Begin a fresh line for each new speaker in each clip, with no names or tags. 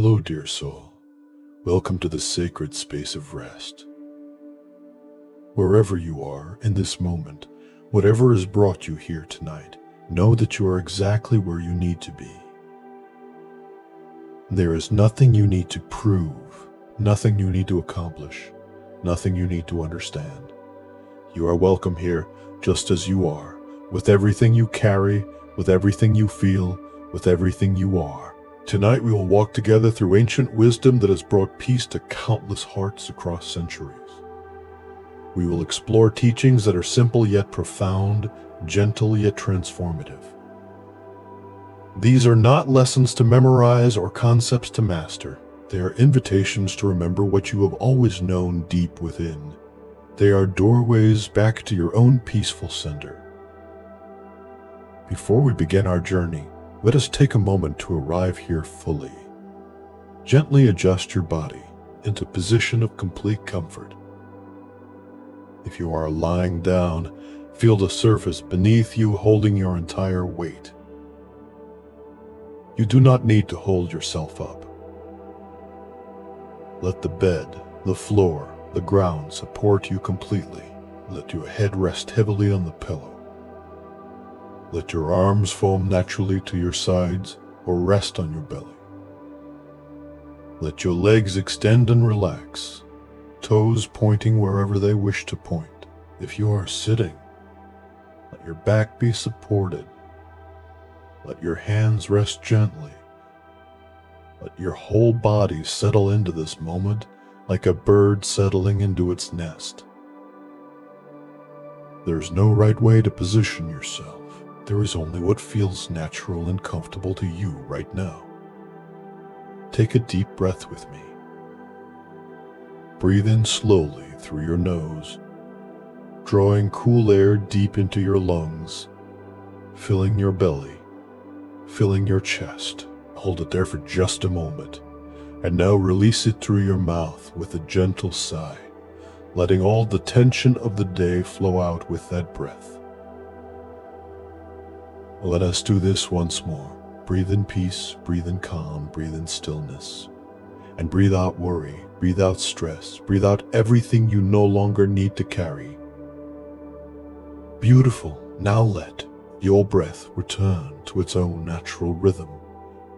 Hello, dear soul. Welcome to the sacred space of rest. Wherever you are in this moment, whatever has brought you here tonight, know that you are exactly where you need to be. There is nothing you need to prove, nothing you need to accomplish, nothing you need to understand. You are welcome here just as you are, with everything you carry, with everything you feel, with everything you are. Tonight we will walk together through ancient wisdom that has brought peace to countless hearts across centuries. We will explore teachings that are simple yet profound, gentle yet transformative. These are not lessons to memorize or concepts to master. They are invitations to remember what you have always known deep within. They are doorways back to your own peaceful center. Before we begin our journey, let us take a moment to arrive here fully. Gently adjust your body into a position of complete comfort. If you are lying down, feel the surface beneath you holding your entire weight. You do not need to hold yourself up. Let the bed, the floor, the ground support you completely. Let your head rest heavily on the pillow. Let your arms foam naturally to your sides or rest on your belly. Let your legs extend and relax, toes pointing wherever they wish to point. If you are sitting, let your back be supported. Let your hands rest gently. Let your whole body settle into this moment like a bird settling into its nest. There's no right way to position yourself. There is only what feels natural and comfortable to you right now. Take a deep breath with me. Breathe in slowly through your nose, drawing cool air deep into your lungs, filling your belly, filling your chest. Hold it there for just a moment, and now release it through your mouth with a gentle sigh, letting all the tension of the day flow out with that breath. Let us do this once more. Breathe in peace, breathe in calm, breathe in stillness, and breathe out worry, breathe out stress, breathe out everything you no longer need to carry. Beautiful. Now let your breath return to its own natural rhythm,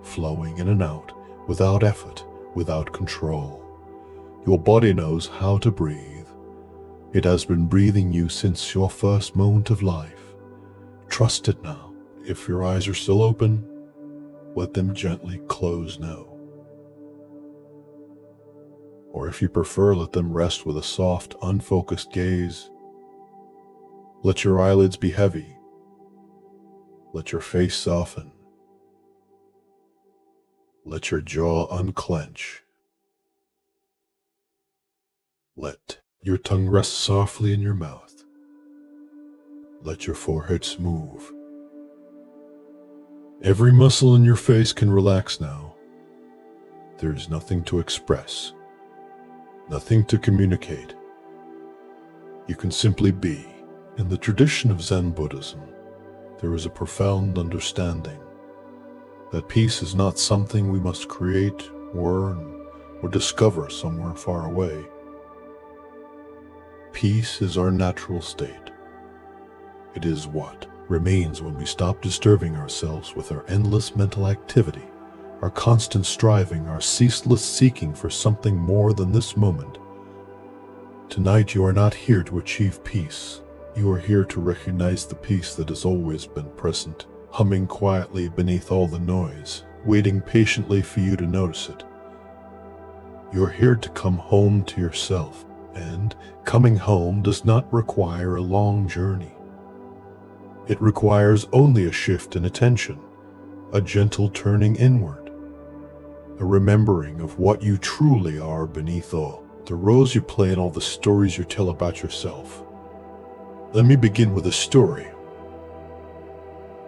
flowing in and out without effort, without control. Your body knows how to breathe. It has been breathing you since your first moment of life. Trust it now. If your eyes are still open, let them gently close now. Or if you prefer, let them rest with a soft, unfocused gaze. Let your eyelids be heavy. Let your face soften. Let your jaw unclench. Let your tongue rest softly in your mouth. Let your forehead smooth. Every muscle in your face can relax now. There is nothing to express, nothing to communicate. You can simply be. In the tradition of Zen Buddhism, there is a profound understanding that peace is not something we must create, learn, or discover somewhere far away. Peace is our natural state. It is what remains when we stop disturbing ourselves with our endless mental activity, our constant striving, our ceaseless seeking for something more than this moment. Tonight you are not here to achieve peace. You are here to recognize the peace that has always been present, humming quietly beneath all the noise, waiting patiently for you to notice it. You are here to come home to yourself, and coming home does not require a long journey. It requires only a shift in attention, a gentle turning inward, a remembering of what you truly are beneath all, the roles you play and all the stories you tell about yourself. Let me begin with a story.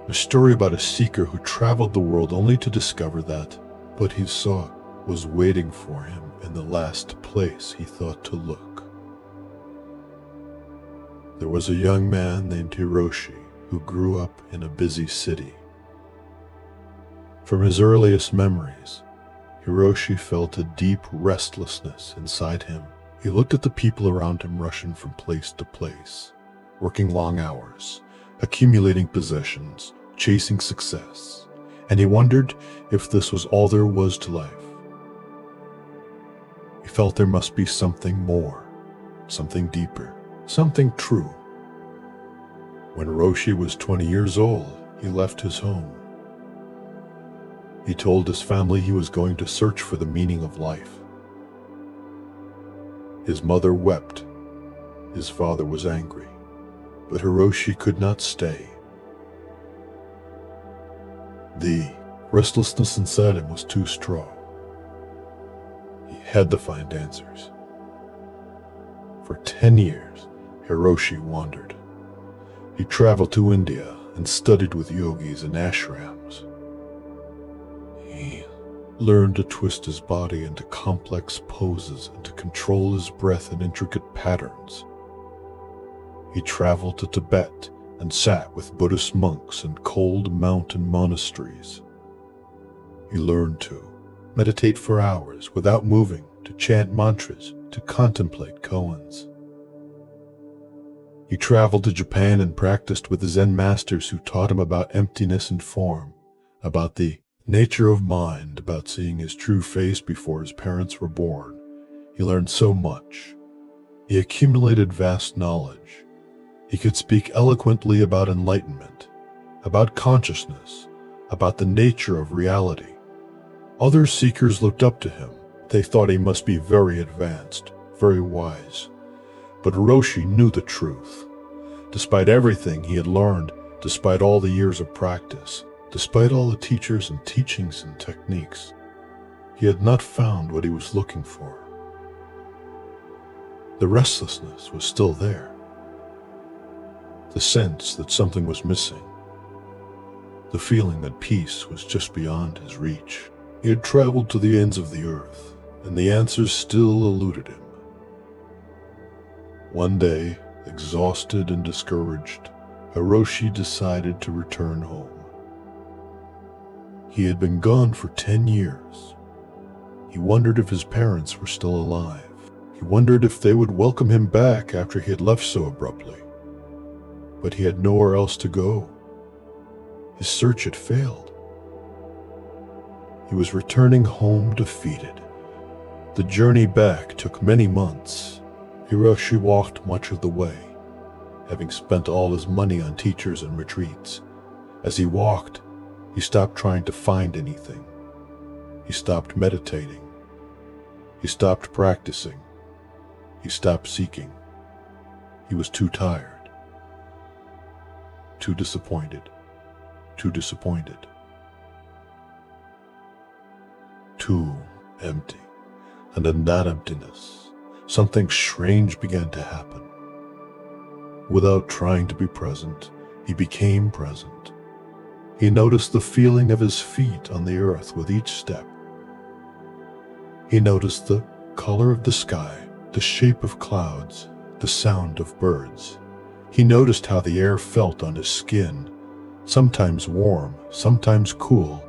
A story about a seeker who traveled the world only to discover that what he sought was waiting for him in the last place he thought to look. There was a young man named Hiroshi who grew up in a busy city. From his earliest memories, Hiroshi felt a deep restlessness inside him. He looked at the people around him rushing from place to place, working long hours, accumulating possessions, chasing success, and he wondered if this was all there was to life. He felt there must be something more, something deeper, something true. When Hiroshi was 20 years old, he left his home. He told his family he was going to search for the meaning of life. His mother wept. His father was angry. But Hiroshi could not stay. The restlessness inside him was too strong. He had to find answers. For 10 years, Hiroshi wandered. He traveled to India and studied with yogis in ashrams. He learned to twist his body into complex poses and to control his breath in intricate patterns. He traveled to Tibet and sat with Buddhist monks in cold mountain monasteries. He learned to meditate for hours without moving, to chant mantras, to contemplate koans. He traveled to Japan and practiced with the Zen masters who taught him about emptiness and form, about the nature of mind, about seeing his true face before his parents were born. He learned so much. He accumulated vast knowledge. He could speak eloquently about enlightenment, about consciousness, about the nature of reality. Other seekers looked up to him. They thought he must be very advanced, very wise. But Hiroshi knew the truth. Despite everything he had learned, despite all the years of practice, despite all the teachers and teachings and techniques, he had not found what he was looking for. The restlessness was still there. The sense that something was missing. The feeling that peace was just beyond his reach. He had traveled to the ends of the earth, and the answers still eluded him. One day, exhausted and discouraged, Hiroshi decided to return home. He had been gone for 10 years. He wondered if his parents were still alive. He wondered if they would welcome him back after he had left so abruptly. But he had nowhere else to go. His search had failed. He was returning home defeated. The journey back took many months. Hiroshi walked much of the way, having spent all his money on teachers and retreats. As he walked, he stopped trying to find anything. He stopped meditating. He stopped practicing. He stopped seeking. He was too tired. Too disappointed. Too disappointed. Too empty. And in that emptiness, something strange began to happen. Without trying to be present, he became present. He noticed the feeling of his feet on the earth with each step. He noticed the color of the sky, the shape of clouds, the sound of birds. He noticed how the air felt on his skin, sometimes warm, sometimes cool.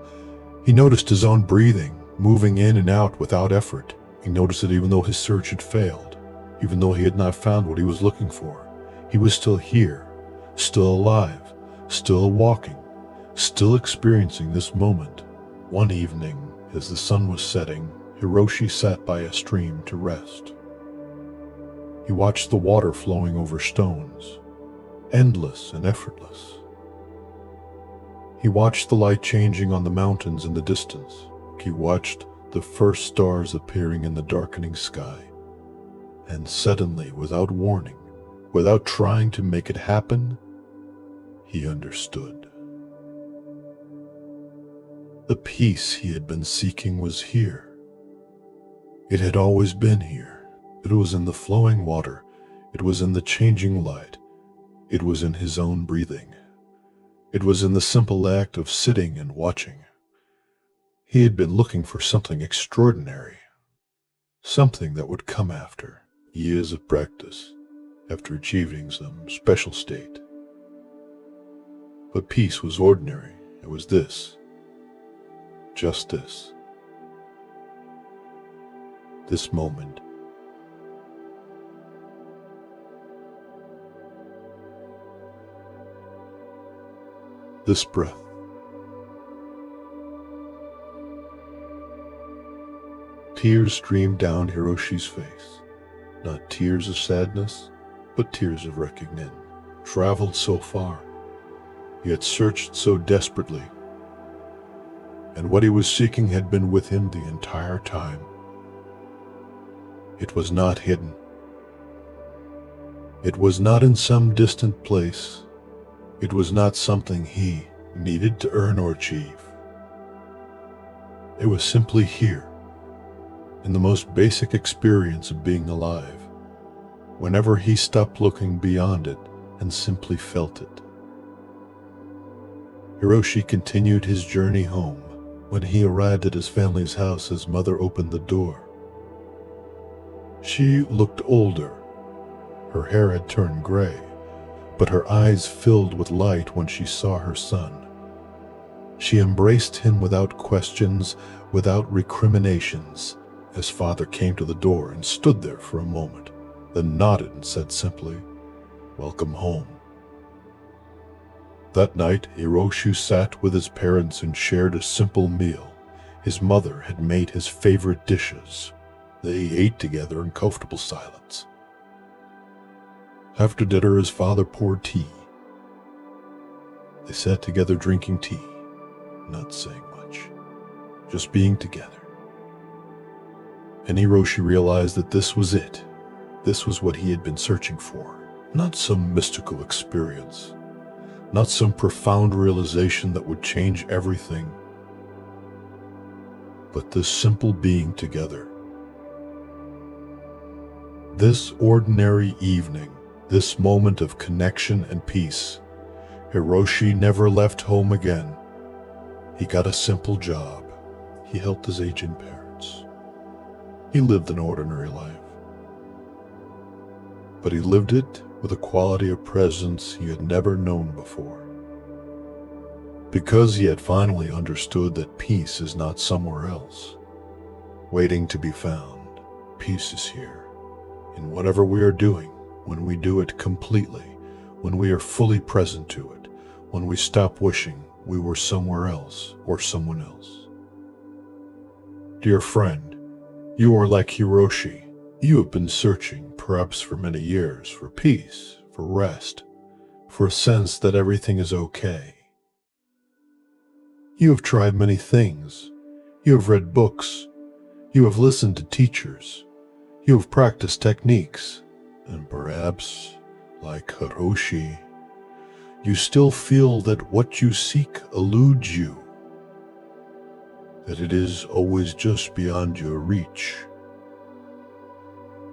He noticed his own breathing, moving in and out without effort. He noticed that even though his search had failed, even though he had not found what he was looking for, he was still here, still alive, still walking, still experiencing this moment. One evening, as the sun was setting, Hiroshi sat by a stream to rest. He watched the water flowing over stones, endless and effortless. He watched the light changing on the mountains in the distance. He watched the first stars appearing in the darkening sky. And suddenly, without warning, without trying to make it happen, he understood. The peace he had been seeking was here. It had always been here. It was in the flowing water. It was in the changing light. It was in his own breathing. It was in the simple act of sitting and watching. He had been looking for something extraordinary, something that would come after years of practice, after achieving some special state. But peace was ordinary. It was this, just this. this moment. This breath. Tears streamed down Hiroshi's face, not tears of sadness, but tears of recognition. Traveled so far, yet searched so desperately, and what he was seeking had been with him the entire time. It was not hidden. It was not in some distant place. It was not something he needed to earn or achieve. It was simply here, in the most basic experience of being alive, whenever he stopped looking beyond it and simply felt it. Hiroshi continued his journey home. When he arrived at his family's house, his mother opened the door. She looked older. Her hair had turned gray, but her eyes filled with light when she saw her son. She embraced him without questions, without recriminations. His father came to the door and stood there for a moment, then nodded and said simply, "Welcome home." That night, Hiroshi sat with his parents and shared a simple meal. His mother had made his favorite dishes. They ate together in comfortable silence. After dinner, his father poured tea. They sat together drinking tea, not saying much, just being together. And Hiroshi realized that this was it. This was what he had been searching for. Not some mystical experience, not some profound realization that would change everything, but this simple being together. This ordinary evening, this moment of connection and peace. Hiroshi never left home again. He got a simple job. He helped his aging parents. He lived an ordinary life. But he lived it with a quality of presence he had never known before. Because he had finally understood that peace is not somewhere else, waiting to be found. Peace is here, in whatever we are doing, when we do it completely, when we are fully present to it, when we stop wishing we were somewhere else or someone else. Dear friend, you are like Hiroshi. You have been searching, perhaps for many years, for peace, for rest, for a sense that everything is okay. You have tried many things. You have read books. You have listened to teachers. You have practiced techniques. And perhaps, like Hiroshi, you still feel that what you seek eludes you, that it is always just beyond your reach.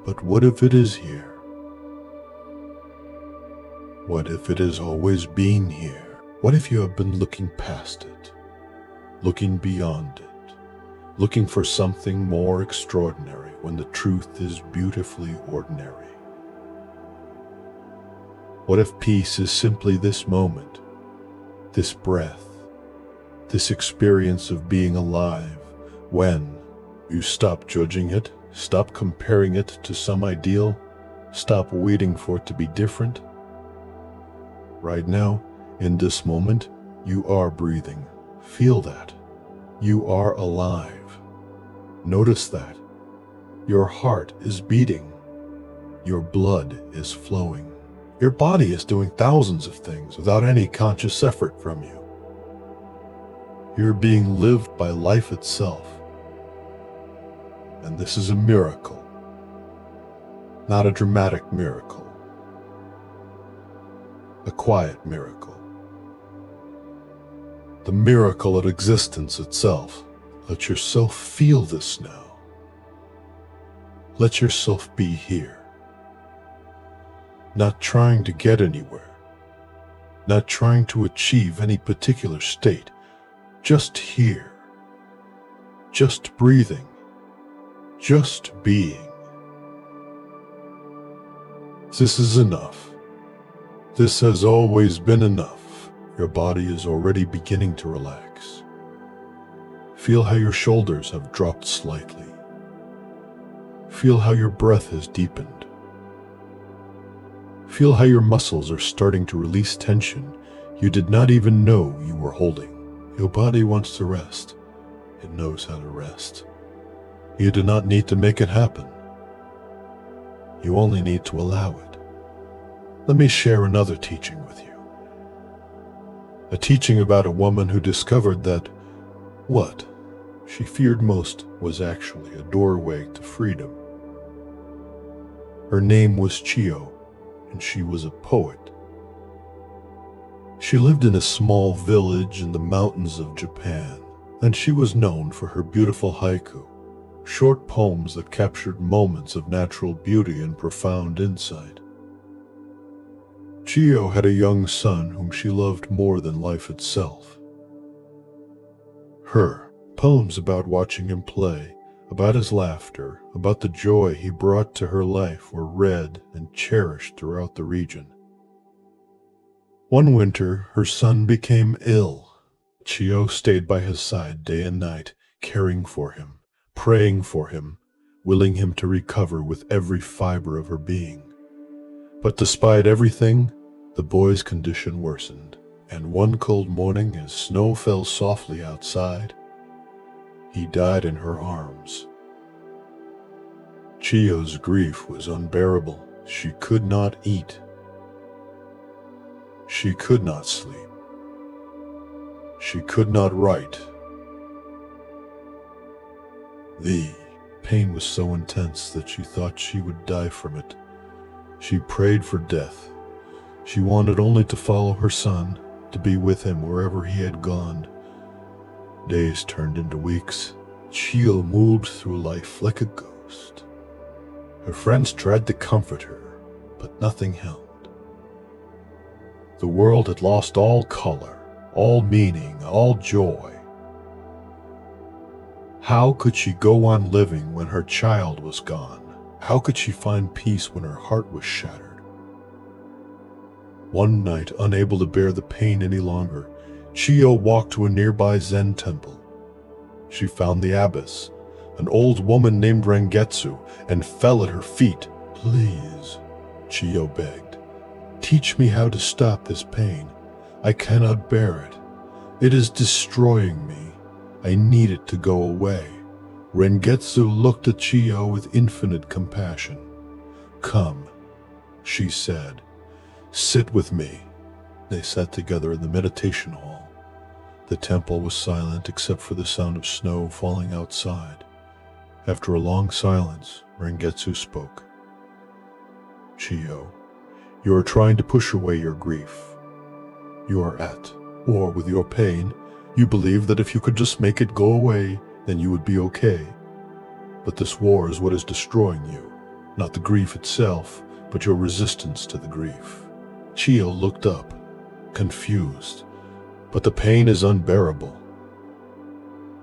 But what if it is here? What if it has always been here? What if you have been looking past it, looking beyond it, looking for something more extraordinary when the truth is beautifully ordinary? What if peace is simply this moment, this breath, this experience of being alive, when you stop judging it, stop comparing it to some ideal, stop waiting for it to be different? Right now, in this moment, you are breathing. Feel that. You are alive. Notice that. Your heart is beating. Your blood is flowing. Your body is doing thousands of things without any conscious effort from you. You're being lived by life itself. And this is a miracle, not a dramatic miracle, a quiet miracle. The miracle of existence itself. Let yourself feel this now. Let yourself be here. Not trying to get anywhere, not trying to achieve any particular state, just here, just breathing, just being. This is enough. This has always been enough. Your body is already beginning to relax. Feel how your shoulders have dropped slightly. Feel how your breath has deepened. Feel how your muscles are starting to release tension you did not even know you were holding. Your body wants to rest. It knows how to rest. You do not need to make it happen. You only need to allow it. Let me share another teaching with you. A teaching about a woman who discovered that what she feared most was actually a doorway to freedom. Her name was Chio, and she was a poet. She lived in a small village in the mountains of Japan, and she was known for her beautiful haiku, short poems that captured moments of natural beauty and profound insight. Chio had a young son whom she loved more than life itself. Her poems about watching him play, about his laughter, about the joy he brought to her life were read and cherished throughout the region. One winter, her son became ill. Chio stayed by his side day and night, caring for him, praying for him, willing him to recover with every fiber of her being. But despite everything, the boy's condition worsened, and one cold morning as snow fell softly outside, he died in her arms. Chio's grief was unbearable. She could not eat. She could not sleep. She could not write. The pain was so intense that she thought she would die from it. She prayed for death. She wanted only to follow her son, to be with him wherever he had gone. Days turned into weeks. Chio moved through life like a ghost. Her friends tried to comfort her, but nothing helped. The world had lost all color, all meaning, all joy. How could she go on living when her child was gone? How could she find peace when her heart was shattered? One night, unable to bear the pain any longer, Chio walked to a nearby Zen temple. She found the abbess, an old woman named Rengetsu, and fell at her feet. "Please," Chio begged, "teach me how to stop this pain. I cannot bear it. It is destroying me. I need it to go away." Rengetsu looked at Chio with infinite compassion. "Come," she said, "sit with me." They sat together in the meditation hall. The temple was silent except for the sound of snow falling outside. After a long silence, Rengetsu spoke. "Chio, you are trying to push away your grief. You are at war with your pain. You believe that if you could just make it go away, then you would be okay. But this war is what is destroying you, not the grief itself, but your resistance to the grief." Chio looked up, confused. "But the pain is unbearable.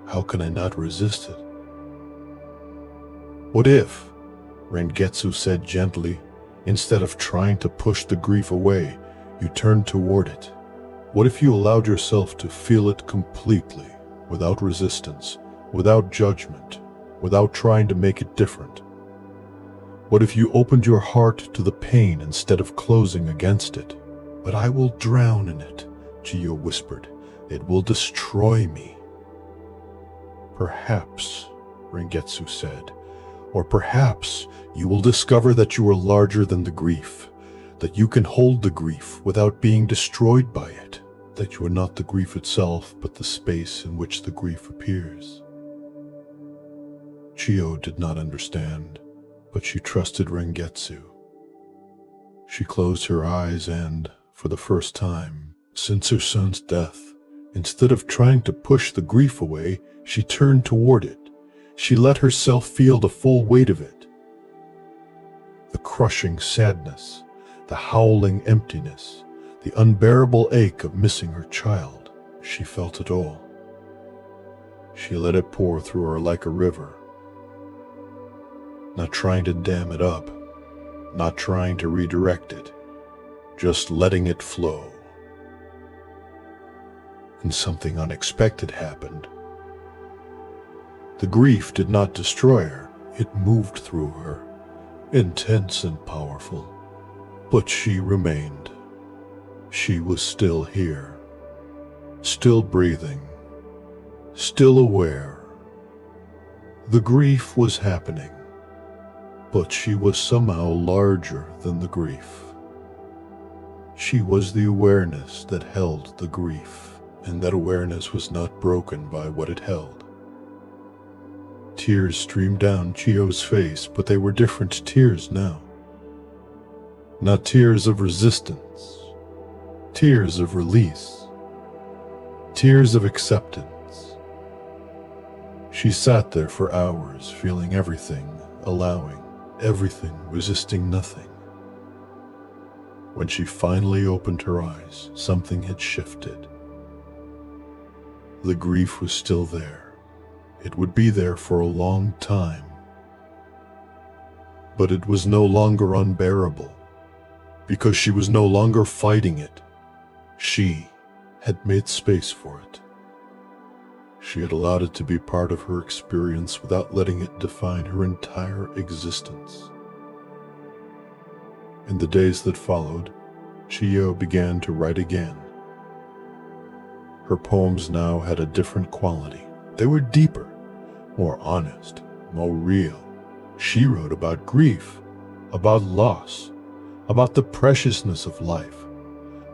How can I not resist it?" "What if," Rengetsu said gently, "instead of trying to push the grief away, you turned toward it? What if you allowed yourself to feel it completely, without resistance, without judgment, without trying to make it different? What if you opened your heart to the pain instead of closing against it?" "But I will drown in it," Chio whispered. "It will destroy me." "Perhaps," Rengetsu said, "or perhaps you will discover that you are larger than the grief, that you can hold the grief without being destroyed by it, that you are not the grief itself but the space in which the grief appears." Chio did not understand, but she trusted Rengetsu. She closed her eyes and, for the first time since her son's death, instead of trying to push the grief away, she turned toward it. She let herself feel the full weight of it. The crushing sadness, the howling emptiness, the unbearable ache of missing her child. She felt it all. She let it pour through her like a river, not trying to dam it up, not trying to redirect it, just letting it flow. And something unexpected happened. The grief did not destroy her, It moved through her, intense and powerful. But she remained. She was still here, still breathing, still aware. The grief was happening, but she was somehow larger than the grief. She was the awareness that held the grief, and that awareness was not broken by what it held. Tears streamed down Chio's face, but they were different tears now. Not tears of resistance, tears of release, tears of acceptance. She sat there for hours, feeling everything, allowing everything, resisting nothing. When she finally opened her eyes, something had shifted. The grief was still there. It would be there for a long time. But it was no longer unbearable, because she was no longer fighting it. She had made space for it. She had allowed it to be part of her experience without letting it define her entire existence. In the days that followed, Chio began to write again. Her poems now had a different quality. They were deeper, more honest, more real. She wrote about grief, about loss, about the preciousness of life,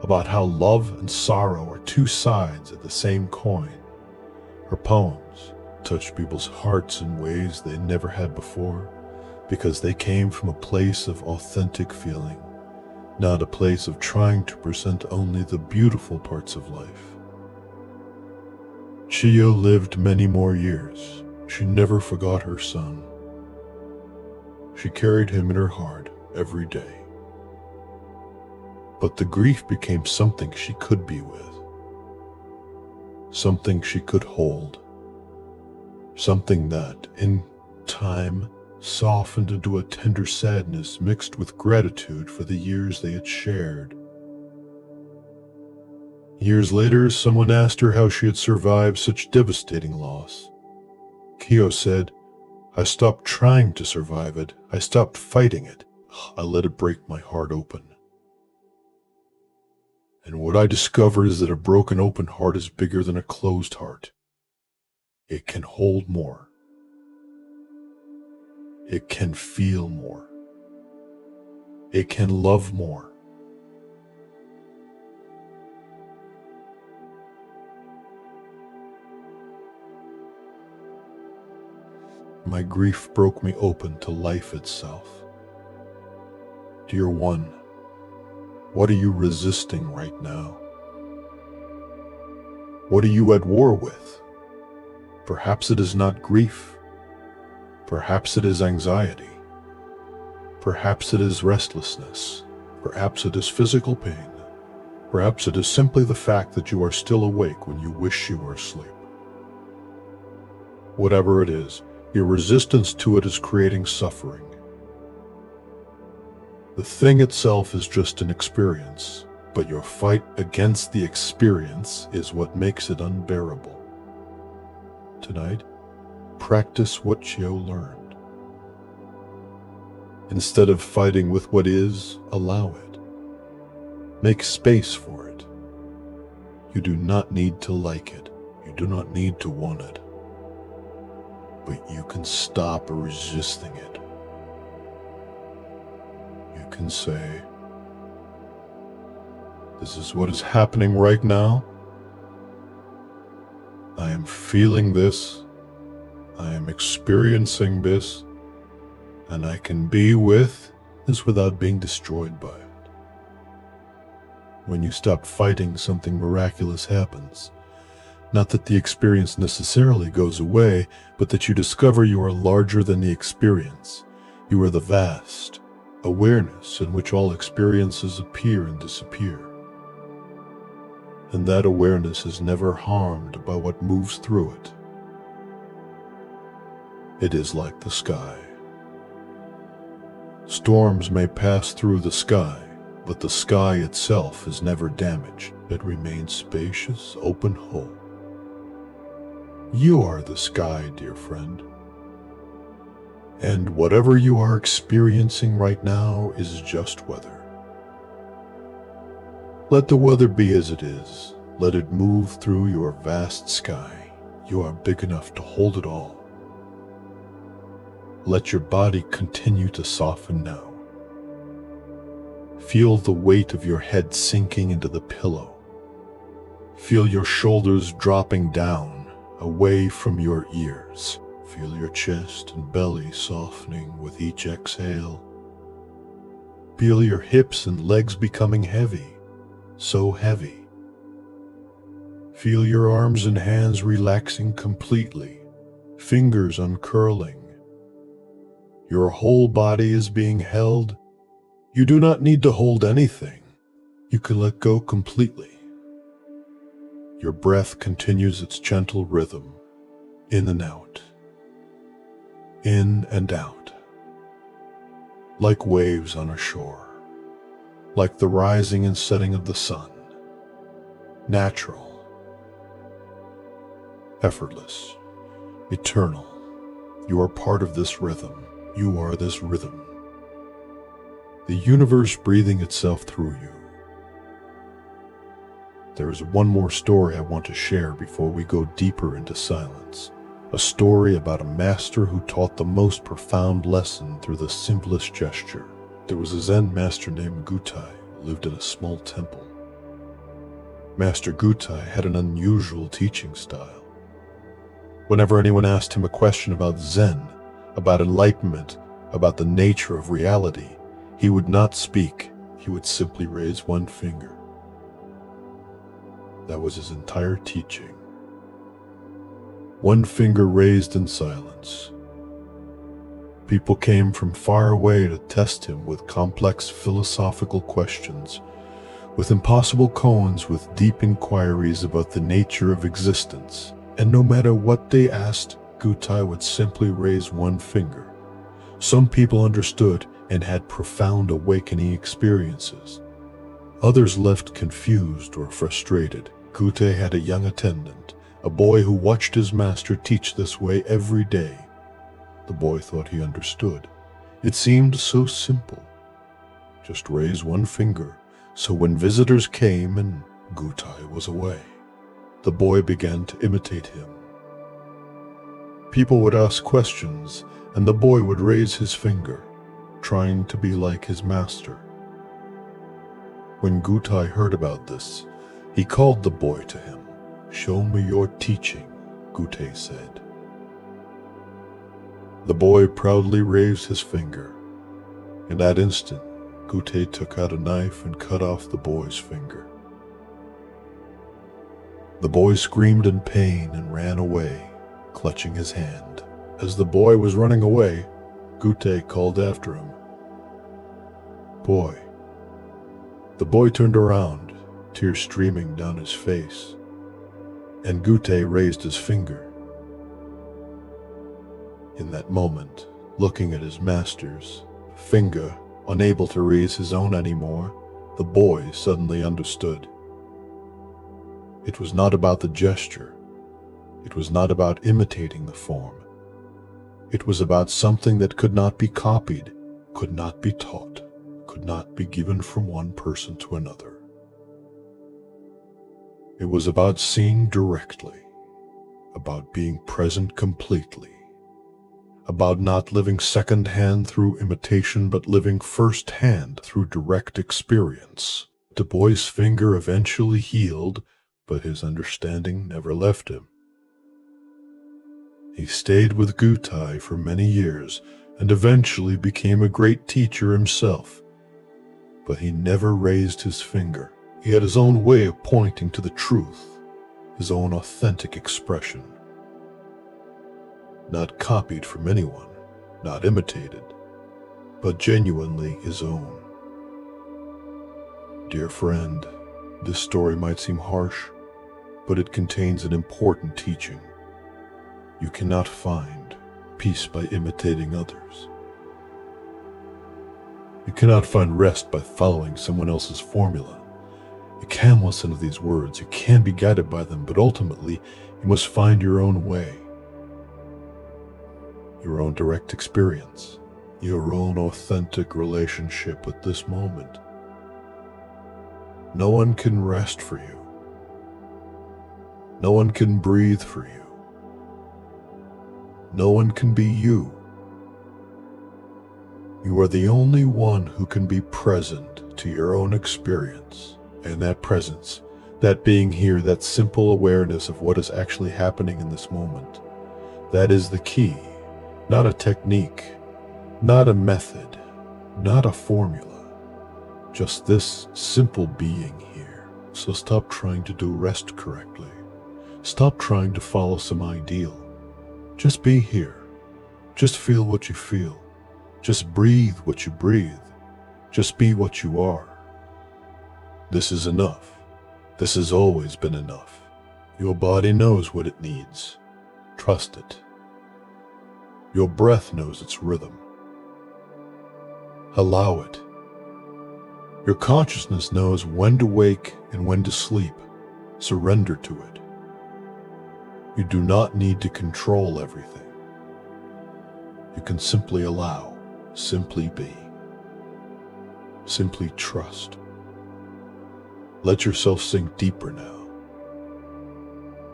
about how love and sorrow are two sides of the same coin. Her poems touched people's hearts in ways they never had before, because they came from a place of authentic feeling, not a place of trying to present only the beautiful parts of life. Chio lived many more years. She never forgot her son. She carried him in her heart every day. But the grief became something she could be with, something she could hold, something that, in time, softened into a tender sadness mixed with gratitude for the years they had shared. Years later, someone asked her how she had survived such devastating loss. Chio said, "I stopped trying to survive it. I stopped fighting it. I let it break my heart open. And what I discovered is that a broken open heart is bigger than a closed heart. It can hold more. It can feel more. It can love more." My grief broke me open to life itself. Dear one, what are you resisting right now? What are you at war with? Perhaps it is not grief. Perhaps it is anxiety. Perhaps it is restlessness. Perhaps it is physical pain. Perhaps it is simply the fact that you are still awake when you wish you were asleep. Whatever it is, your resistance to it is creating suffering. The thing itself is just an experience, but your fight against the experience is what makes it unbearable. Tonight, practice what Chio learned. Instead of fighting with what is, allow it. Make space for it. You do not need to like it. You do not need to want it. But you can stop resisting it. You can say, "This is what is happening right now. I am feeling this. I am experiencing this. And I can be with this without being destroyed by it." When you stop fighting, something miraculous happens. Not that the experience necessarily goes away, but that you discover you are larger than the experience. You are the vast awareness in which all experiences appear and disappear. And that awareness is never harmed by what moves through it. It is like the sky. Storms may pass through the sky, but the sky itself is never damaged. It remains spacious, open, whole. You are the sky, dear friend. And whatever you are experiencing right now is just weather. Let the weather be as it is. Let it move through your vast sky. You are big enough to hold it all. Let your body continue to soften now. Feel the weight of your head sinking into the pillow. Feel your shoulders dropping down, away from your ears. Feel your chest and belly softening with each exhale. Feel your hips and legs becoming heavy, so heavy. Feel your arms and hands relaxing completely, fingers uncurling. Your whole body is being held. You do not need to hold anything. You can let go completely. Your breath continues its gentle rhythm, in and out, in and out, like waves on a shore, like the rising and setting of the sun, natural, effortless, eternal. You are part of this rhythm. You are this rhythm. The universe breathing itself through you. There is one more story I want to share before we go deeper into silence. A story about a master who taught the most profound lesson through the simplest gesture. There was a Zen master named Gutai who lived in a small temple. Master Gutai had an unusual teaching style. Whenever anyone asked him a question about Zen, about enlightenment, about the nature of reality, he would not speak. He would simply raise one finger. That was his entire teaching. One finger raised in silence. People came from far away to test him with complex philosophical questions, with impossible koans, with deep inquiries about the nature of existence. And no matter what they asked, Gutai would simply raise one finger. Some people understood and had profound awakening experiences. Others left confused or frustrated. Gutai had a young attendant, a boy who watched his master teach this way every day. The boy thought he understood. It seemed so simple. Just raise one finger, so when visitors came and Gutai was away, the boy began to imitate him. People would ask questions, and the boy would raise his finger, trying to be like his master. When Gutai heard about this, he called the boy to him. "Show me your teaching," Gutai said. The boy proudly raised his finger. In that instant, Gutai took out a knife and cut off the boy's finger. The boy screamed in pain and ran away, clutching his hand. As the boy was running away, Gutai called after him, "Boy." The boy turned around, tears streaming down his face, and Gutai raised his finger. In that moment, looking at his master's finger, unable to raise his own anymore, the boy suddenly understood. It was not about the gesture. It was not about imitating the form. It was about something that could not be copied, could not be taught, could not be given from one person to another. It was about seeing directly, about being present completely, about not living second-hand through imitation, but living first-hand through direct experience. The boy's finger eventually healed, but his understanding never left him. He stayed with Gutai for many years and eventually became a great teacher himself. But he never raised his finger. He had his own way of pointing to the truth, his own authentic expression. Not copied from anyone, not imitated, but genuinely his own. Dear friend, this story might seem harsh, but it contains an important teaching. You cannot find peace by imitating others. You cannot find rest by following someone else's formula. You can listen to these words, you can be guided by them, but ultimately, you must find your own way. your own direct experience, your own authentic relationship with this moment. No one can rest for you. No one can breathe for you. No one can be you. You are the only one who can be present to your own experience, and that presence, that being here, that simple awareness of what is actually happening in this moment, that is the key, not a technique, not a method, not a formula, just this simple being here. So stop trying to do rest correctly. Stop trying to follow some ideal. Just be here. Just feel what you feel. Just breathe what you breathe. Just be what you are. This is enough. This has always been enough. Your body knows what it needs. Trust it. Your breath knows its rhythm. Allow it. Your consciousness knows when to wake and when to sleep. Surrender to it. You do not need to control everything. You can simply allow, simply be, simply trust. Let yourself sink deeper now,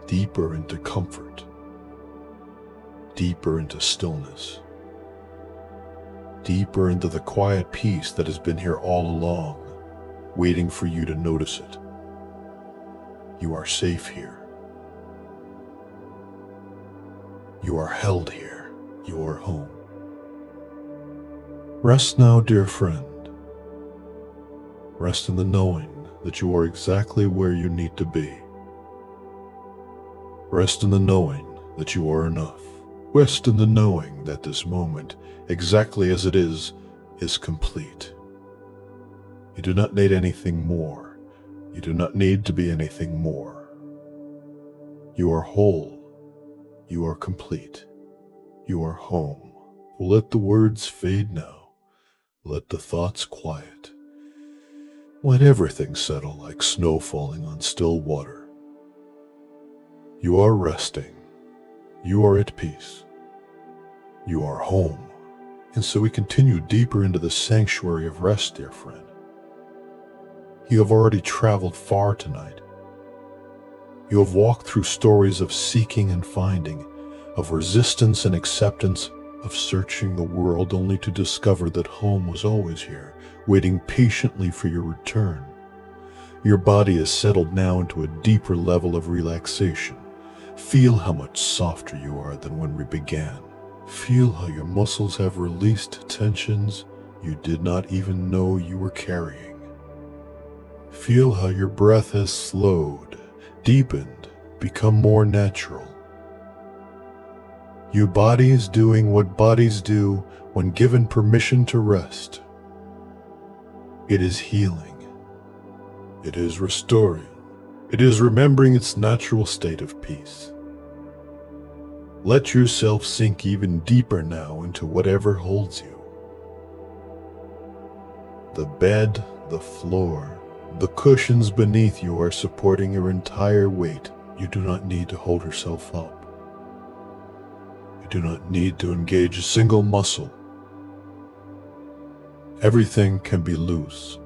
deeper into comfort, deeper into stillness, deeper into the quiet peace that has been here all along, waiting for you to notice it. You are safe here. You are held here, your home. Rest now, dear friend. Rest in the knowing that you are exactly where you need to be. Rest in the knowing that you are enough. Rest in the knowing that this moment, exactly as it is complete. You do not need anything more. You do not need to be anything more. You are whole. You are complete. You are home. Let the words fade now. Let the thoughts quiet. Let everything settle like snow falling on still water. You are resting. You are at peace. You are home. And so we continue deeper into the sanctuary of rest, dear friend. You have already traveled far tonight. You have walked through stories of seeking and finding, of resistance and acceptance, of searching the world only to discover that home was always here, waiting patiently for your return. Your body is settled now into a deeper level of relaxation. Feel how much softer you are than when we began. Feel how your muscles have released tensions you did not even know you were carrying. Feel how your breath has slowed, deepened, become more natural. Your body is doing what bodies do when given permission to rest. It is healing. It is restoring. It is remembering its natural state of peace. Let yourself sink even deeper now into whatever holds you. The bed, the floor, the cushions beneath you are supporting your entire weight. You do not need to hold yourself up. You do not need to engage a single muscle. Everything can be loose,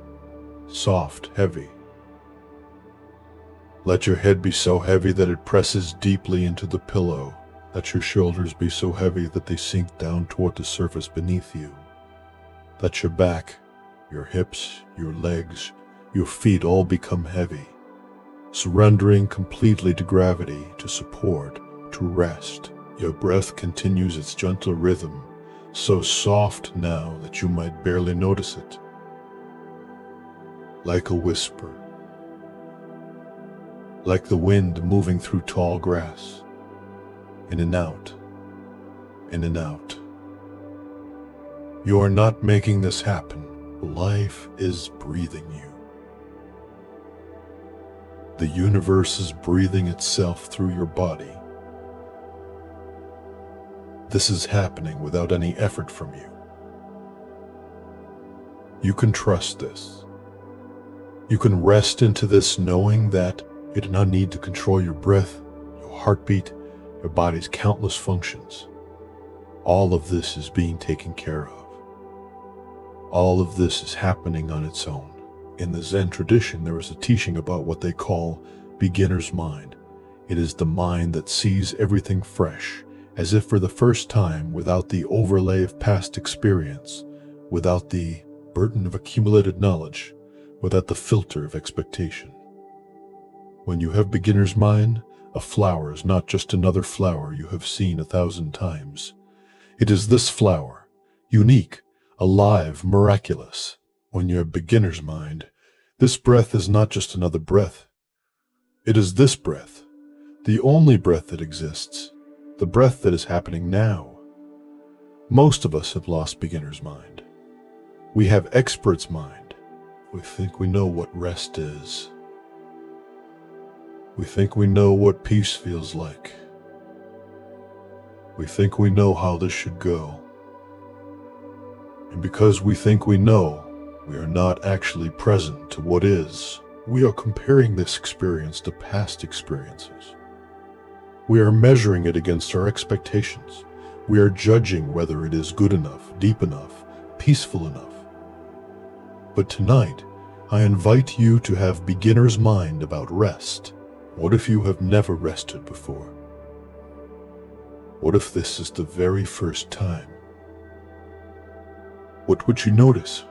soft, heavy. Let your head be so heavy that it presses deeply into the pillow. Let your shoulders be so heavy that they sink down toward the surface beneath you. Let your back, your hips, your legs, your feet all become heavy, surrendering completely to gravity, to support, to rest. Your breath continues its gentle rhythm, so soft now that you might barely notice it. Like a whisper, like the wind moving through tall grass, in and out, in and out. You are not making this happen. Life is breathing you. The universe is breathing itself through your body. This is happening without any effort from you. You can trust this. You can rest into this knowing that you do not need to control your breath, your heartbeat, your body's countless functions. All of this is being taken care of. All of this is happening on its own. In the Zen tradition, there is a teaching about what they call beginner's mind. It is the mind that sees everything fresh, as if for the first time, without the overlay of past experience, without the burden of accumulated knowledge, without the filter of expectation. When you have beginner's mind, a flower is not just another flower you have seen 1,000 times. It is this flower, unique, alive, miraculous. When you have beginner's mind, this breath is not just another breath. It is this breath, the only breath that exists, the breath that is happening now. Most of us have lost beginner's mind. We have expert's mind. We think we know what rest is. We think we know what peace feels like. We think we know how this should go. And because we think we know, we are not actually present to what is. We are comparing this experience to past experiences. We are measuring it against our expectations. We are judging whether it is good enough, deep enough, peaceful enough. But tonight, I invite you to have beginner's mind about rest. What if you have never rested before? What if this is the very first time? What would you notice?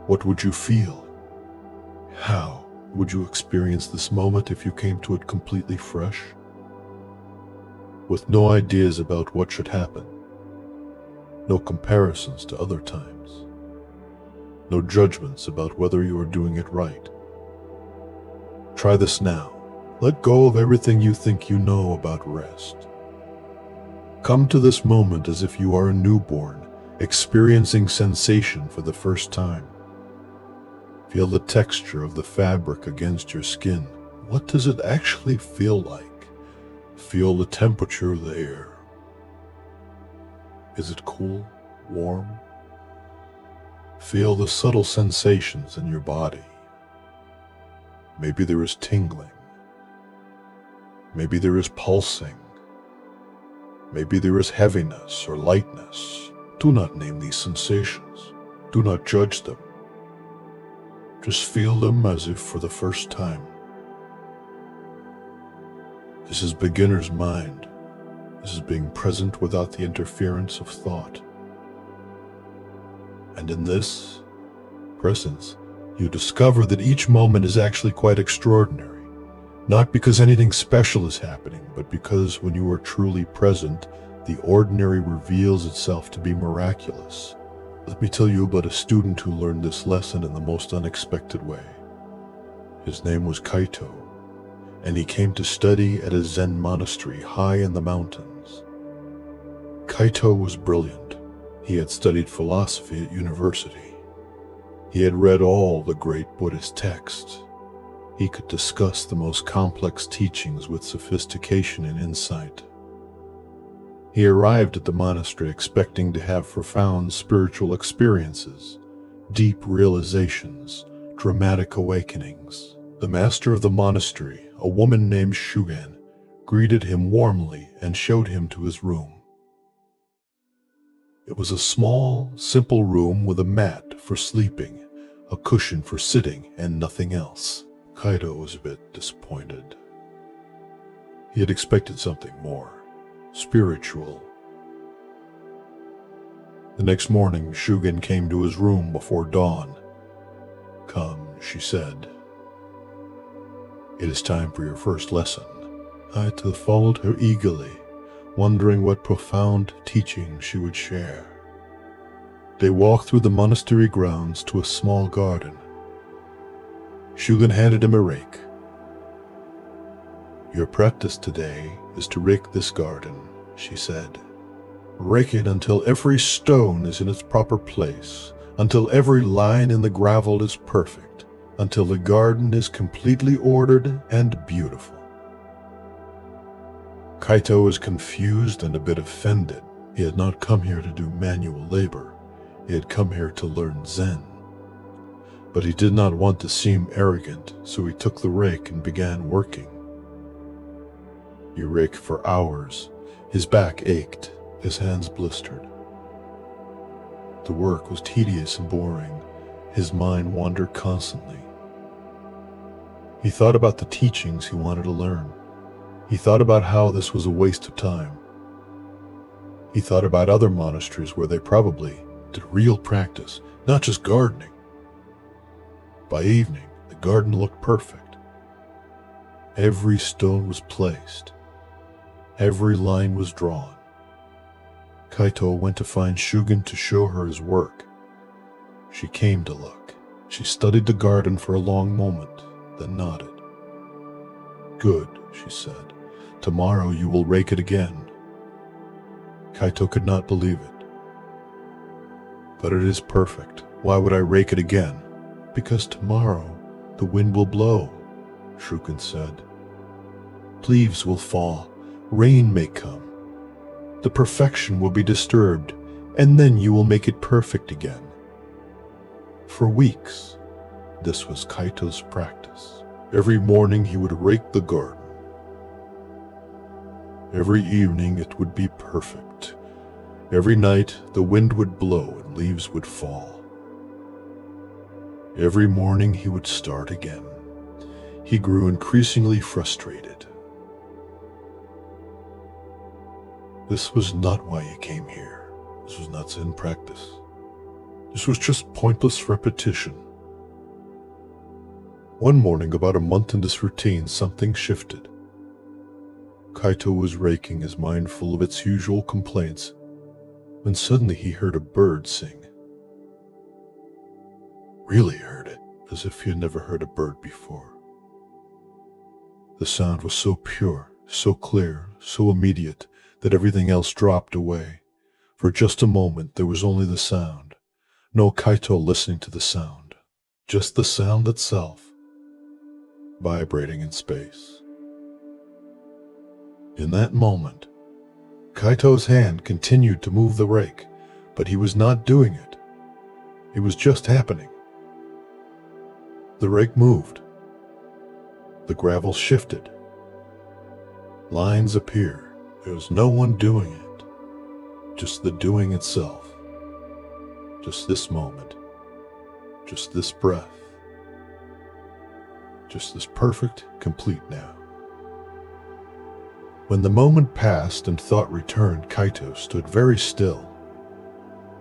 What would you feel? How would you experience this moment if you came to it completely fresh? With no ideas about what should happen, no comparisons to other times, no judgments about whether you are doing it right. Try this now. Let go of everything you think you know about rest. Come to this moment as if you are a newborn, experiencing sensation for the first time. Feel the texture of the fabric against your skin. What does it actually feel like? Feel the temperature of the air. Is it cool, warm? Feel the subtle sensations in your body. Maybe there is tingling. Maybe there is pulsing. Maybe there is heaviness or lightness. Do not name these sensations. Do not judge them. Just feel them as if for the first time. This is beginner's mind. This is being present without the interference of thought. And in this presence, you discover that each moment is actually quite extraordinary. Not because anything special is happening, but because when you are truly present, the ordinary reveals itself to be miraculous. Let me tell you about a student who learned this lesson in the most unexpected way. His name was Kaito, and he came to study at a Zen monastery high in the mountains. Kaito was brilliant. He had studied philosophy at university. He had read all the great Buddhist texts. He could discuss the most complex teachings with sophistication and insight. He arrived at the monastery expecting to have profound spiritual experiences, deep realizations, dramatic awakenings. The master of the monastery, a woman named Shugen, greeted him warmly and showed him to his room. It was a small, simple room with a mat for sleeping, a cushion for sitting, and nothing else. Kaito was a bit disappointed. He had expected something more spiritual. The next morning, Shugen came to his room before dawn. "Come," she said. "It is time for your first lesson." Kaito followed her eagerly, wondering what profound teaching she would share. They walked through the monastery grounds to a small garden. Shugen handed him a rake. "Your practice today is to rake this garden," she said. "Rake it until every stone is in its proper place, until every line in the gravel is perfect, until the garden is completely ordered and beautiful." Kaito was confused and a bit offended. He had not come here to do manual labor. He had come here to learn Zen. But he did not want to seem arrogant, so he took the rake and began working. He raked for hours. His back ached. His hands blistered. The work was tedious and boring. His mind wandered constantly. He thought about the teachings he wanted to learn. He thought about how this was a waste of time. He thought about other monasteries where they probably did real practice, not just gardening. By evening, the garden looked perfect. Every stone was placed. Every line was drawn. Kaito went to find Shugen to show her his work. She came to look. She studied the garden for a long moment, then nodded. "Good," she said. "Tomorrow you will rake it again." Kaito could not believe it. "But it is perfect. Why would I rake it again?" "Because tomorrow the wind will blow," Shugen said. "Leaves will fall. Rain may come. The perfection will be disturbed, and then you will make it perfect again." For weeks, this was Kaito's practice. Every morning he would rake the garden. Every evening it would be perfect. Every night the wind would blow and leaves would fall. Every morning he would start again. He grew increasingly frustrated. This was not why he came here. This was not Zen practice. This was just pointless repetition. One morning, about a month in this routine, something shifted. Kaito was raking, his mind full of its usual complaints, when suddenly he heard a bird sing. Really heard it, as if he had never heard a bird before. The sound was so pure, so clear, so immediate, that everything else dropped away. For just a moment there was only the sound. No Kaito listening to the sound. Just the sound itself, vibrating in space. In that moment, Kaito's hand continued to move the rake, but he was not doing it. It was just happening. The rake moved. The gravel shifted. Lines appeared. There was no one doing it, just the doing itself. Just this moment, just this breath, just this perfect, complete now. When the moment passed and thought returned, Kaito stood very still.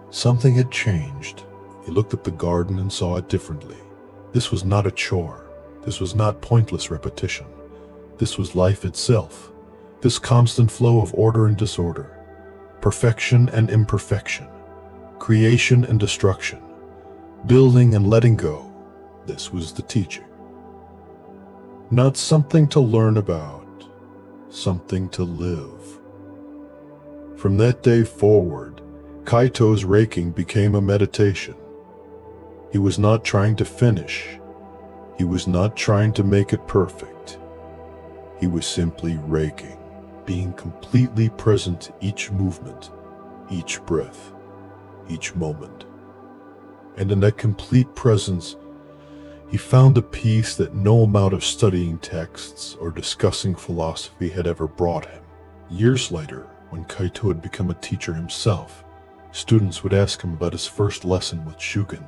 Something had changed. He looked at the garden and saw it differently. This was not a chore. This was not pointless repetition. This was life itself. This constant flow of order and disorder, perfection and imperfection, creation and destruction, building and letting go. This was the teaching. Not something to learn about, something to live. From that day forward, Kaito's raking became a meditation. He was not trying to finish. He was not trying to make it perfect. He was simply raking, being completely present to each movement, each breath, each moment. And in that complete presence, he found a peace that no amount of studying texts or discussing philosophy had ever brought him. Years later, when Kaito had become a teacher himself, students would ask him about his first lesson with Shugen.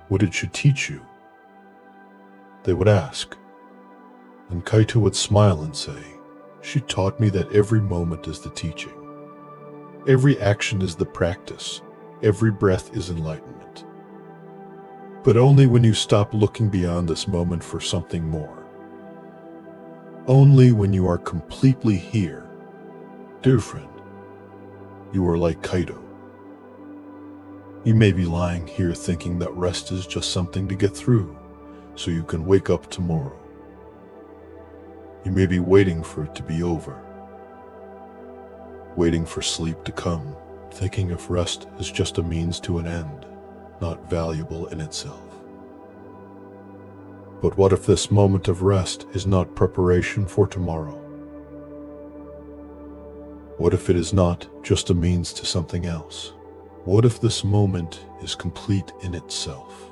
"What did she teach you?" They would ask, and Kaito would smile and say, "She taught me that every moment is the teaching. Every action is the practice. Every breath is enlightenment. But only when you stop looking beyond this moment for something more. Only when you are completely here. Dear friend, you are like Kaito. You may be lying here thinking that rest is just something to get through, so you can wake up tomorrow. You may be waiting for it to be over, waiting for sleep to come, thinking of rest as just a means to an end, not valuable in itself. But what if this moment of rest is not preparation for tomorrow? What if it is not just a means to something else? What if this moment is complete in itself?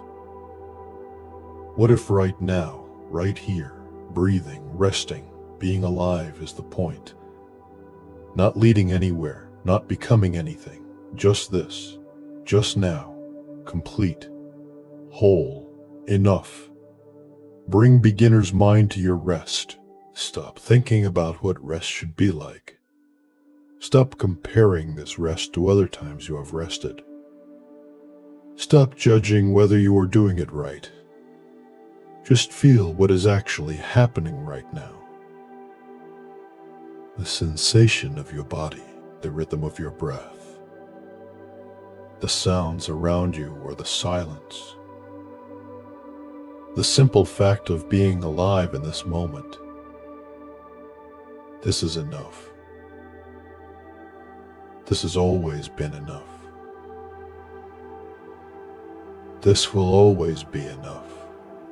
What if right now, right here, breathing, resting, being alive is the point? not leading anywhere, not becoming anything. Just this, just now, complete, whole, enough. Bring beginner's mind to your rest. Stop thinking about what rest should be like. Stop comparing this rest to other times you have rested. Stop judging whether you are doing it right. Just feel what is actually happening right now. The sensation of your body, the rhythm of your breath, the sounds around you or the silence. The simple fact of being alive in this moment. This is enough. This has always been enough. This will always be enough.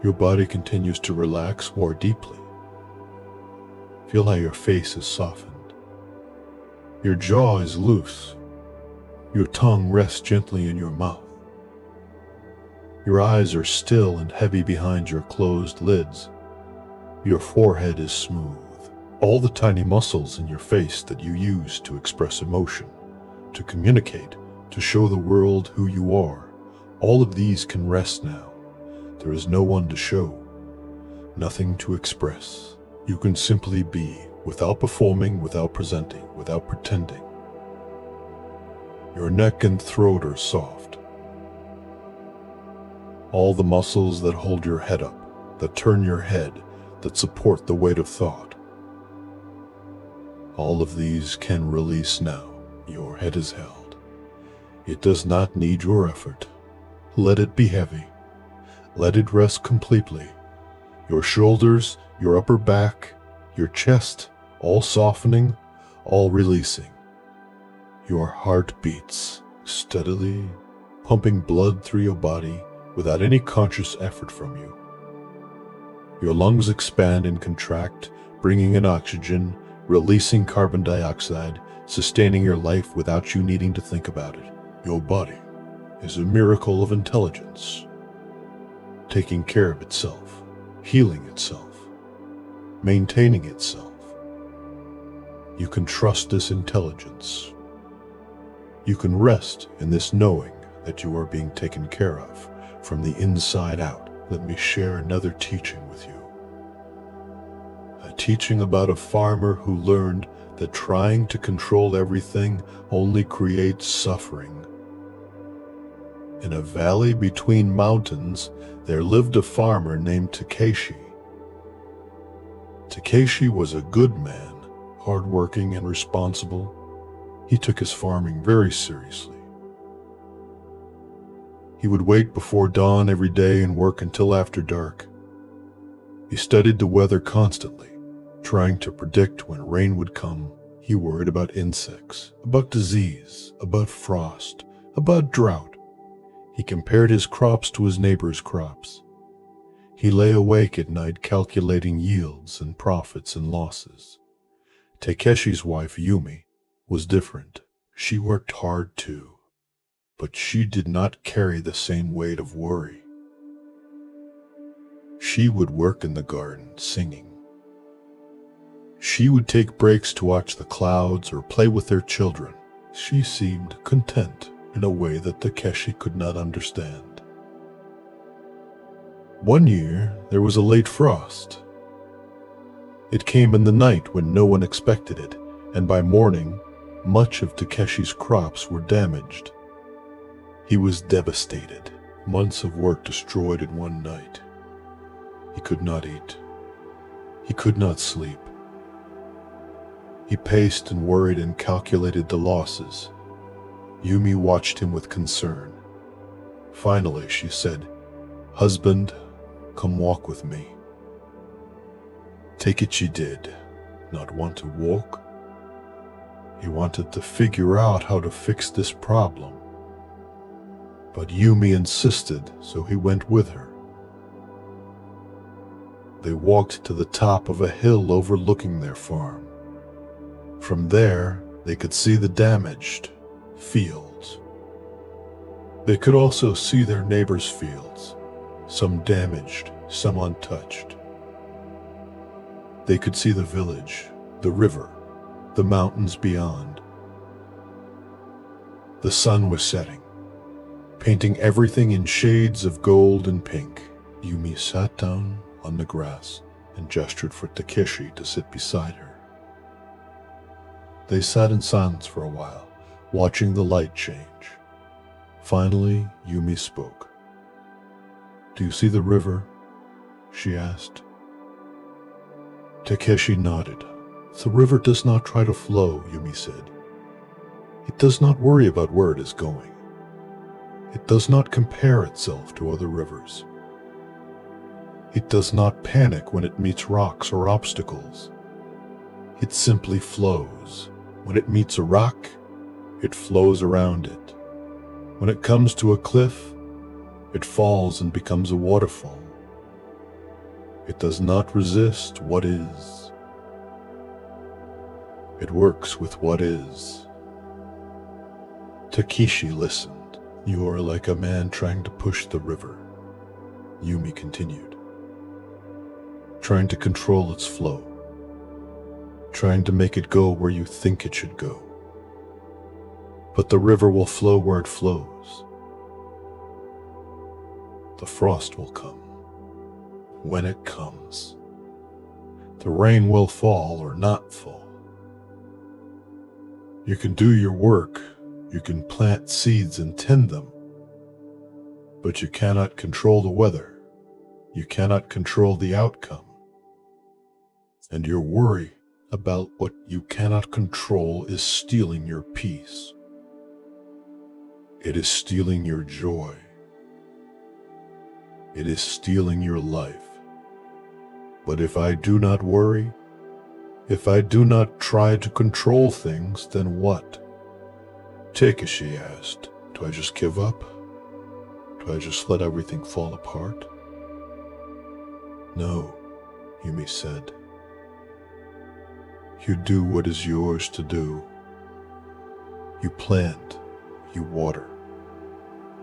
Your body continues to relax more deeply. Feel how your face is softened. Your jaw is loose. Your tongue rests gently in your mouth. Your eyes are still and heavy behind your closed lids. Your forehead is smooth. All the tiny muscles in your face that you use to express emotion, to communicate, to show the world who you are, all of these can rest now. There is no one to show, nothing to express. You can simply be, without performing, without presenting, without pretending. Your neck and throat are soft. All the muscles that hold your head up, that turn your head, that support the weight of thought. All of these can release now. Your head is held. It does not need your effort. Let it be heavy. Let it rest completely. Your shoulders, your upper back, your chest, all softening, all releasing. Your heart beats steadily, pumping blood through your body without any conscious effort from you. Your lungs expand and contract, bringing in oxygen, releasing carbon dioxide, sustaining your life without you needing to think about it. Your body is a miracle of intelligence, taking care of itself, healing itself, maintaining itself. You can trust this intelligence. You can rest in this knowing that you are being taken care of from the inside out. Let me share another teaching with you. A teaching about a farmer who learned that trying to control everything only creates suffering. In a valley between mountains, there lived a farmer named Takeshi. Takeshi was a good man, hardworking and responsible. He took his farming very seriously. He would wait before dawn every day and work until after dark. He studied the weather constantly, trying to predict when rain would come. He worried about insects, about disease, about frost, about drought. He compared his crops to his neighbor's crops. He lay awake at night calculating yields and profits and losses. Takeshi's wife, Yumi, was different. She worked hard too, but she did not carry the same weight of worry. She would work in the garden, singing. She would take breaks to watch the clouds or play with their children. She seemed content in a way that Takeshi could not understand. One year, there was a late frost. It came in the night when no one expected it, and by morning, much of Takeshi's crops were damaged. He was devastated, months of work destroyed in one night. He could not eat. He could not sleep. He paced and worried and calculated the losses. Yumi watched him with concern. Finally, she said, "Husband, come walk with me." Takechi did not want to walk. He wanted to figure out how to fix this problem. But Yumi insisted, so he went with her. They walked to the top of a hill overlooking their farm. From there, they could see the damaged fields. They could also see their neighbors' fields, some damaged, some untouched. They could see the village, the river, the mountains beyond. The sun was setting, painting everything in shades of gold and pink. Yumi sat down on the grass and gestured for Takeshi to sit beside her. They sat in silence for a while, watching the light change. Finally, Yumi spoke. "Do you see the river?" she asked. Takeshi nodded. "The river does not try to flow," Yumi said. "It does not worry about where it is going. It does not compare itself to other rivers. It does not panic when it meets rocks or obstacles. It simply flows. When it meets a rock, it flows around it. When it comes to a cliff, it falls and becomes a waterfall. It does not resist what is. It works with what is." Takeshi listened. "You are like a man trying to push the river," Yumi continued. "Trying to control its flow. Trying to make it go where you think it should go. But the river will flow where it flows. The frost will come. When it comes. The rain will fall or not fall. You can do your work. You can plant seeds and tend them. But you cannot control the weather. You cannot control the outcome. And your worry about what you cannot control is stealing your peace. It is stealing your joy. It is stealing your life. But if I do not worry, if I do not try to control things, then what?" Takeshi asked. "Do I just give up? Do I just let everything fall apart?" "No," Yumi said. "You do what is yours to do. You plant, you water,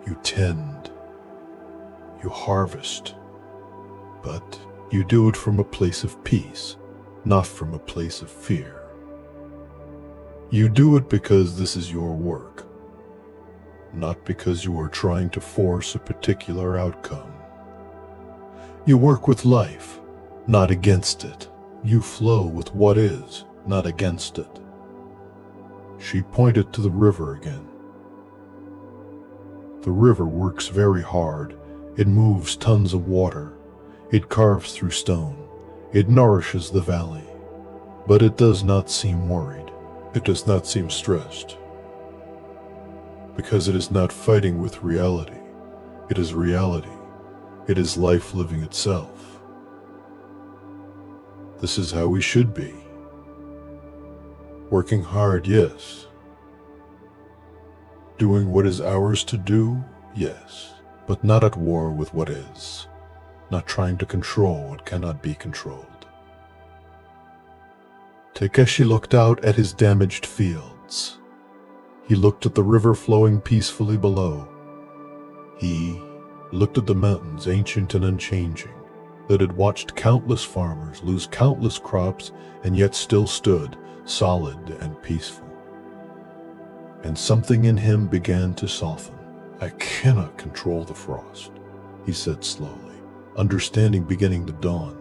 you tend, you harvest, but you do it from a place of peace, not from a place of fear. You do it because this is your work, not because you are trying to force a particular outcome. You work with life, not against it. You flow with what is, not against it." She pointed to the river again. "The river works very hard. It moves tons of water. It carves through stone. It nourishes the valley. But it does not seem worried. It does not seem stressed. Because it is not fighting with reality. It is reality. It is life living itself. This is how we should be. Working hard, yes. Doing what is ours to do, yes. But not at war with what is. Not trying to control what cannot be controlled." Takeshi looked out at his damaged fields. He looked at the river flowing peacefully below. He looked at the mountains, ancient and unchanging, that had watched countless farmers lose countless crops and yet still stood, solid and peaceful. And something in him began to soften. "I cannot control the frost," he said slowly, understanding beginning to dawn.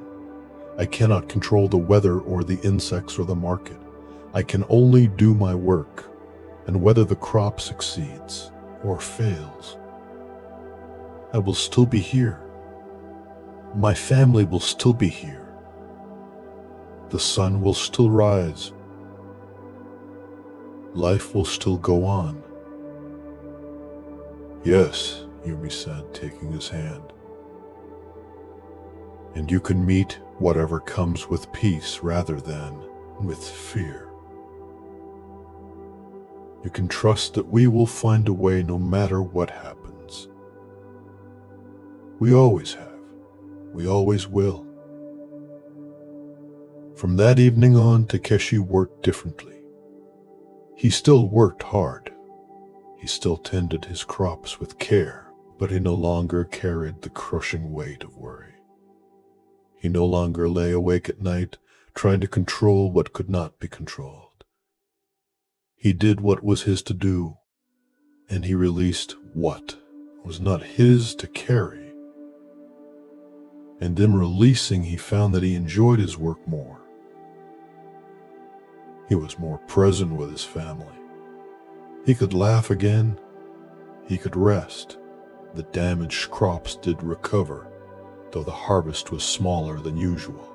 "I cannot control the weather or the insects or the market. I can only do my work, and whether the crop succeeds or fails, I will still be here. My family will still be here. The sun will still rise. Life will still go on." "Yes," Yumi said, taking his hand. "And you can meet whatever comes with peace rather than with fear. You can trust that we will find a way no matter what happens. We always have. We always will." From that evening on, Takeshi worked differently. He still worked hard. He still tended his crops with care, but he no longer carried the crushing weight of worry. He no longer lay awake at night trying to control what could not be controlled. He did what was his to do, and he released what was not his to carry. And in releasing, he found that he enjoyed his work more. He was more present with his family. He could laugh again. He could rest. The damaged crops did recover, though the harvest was smaller than usual.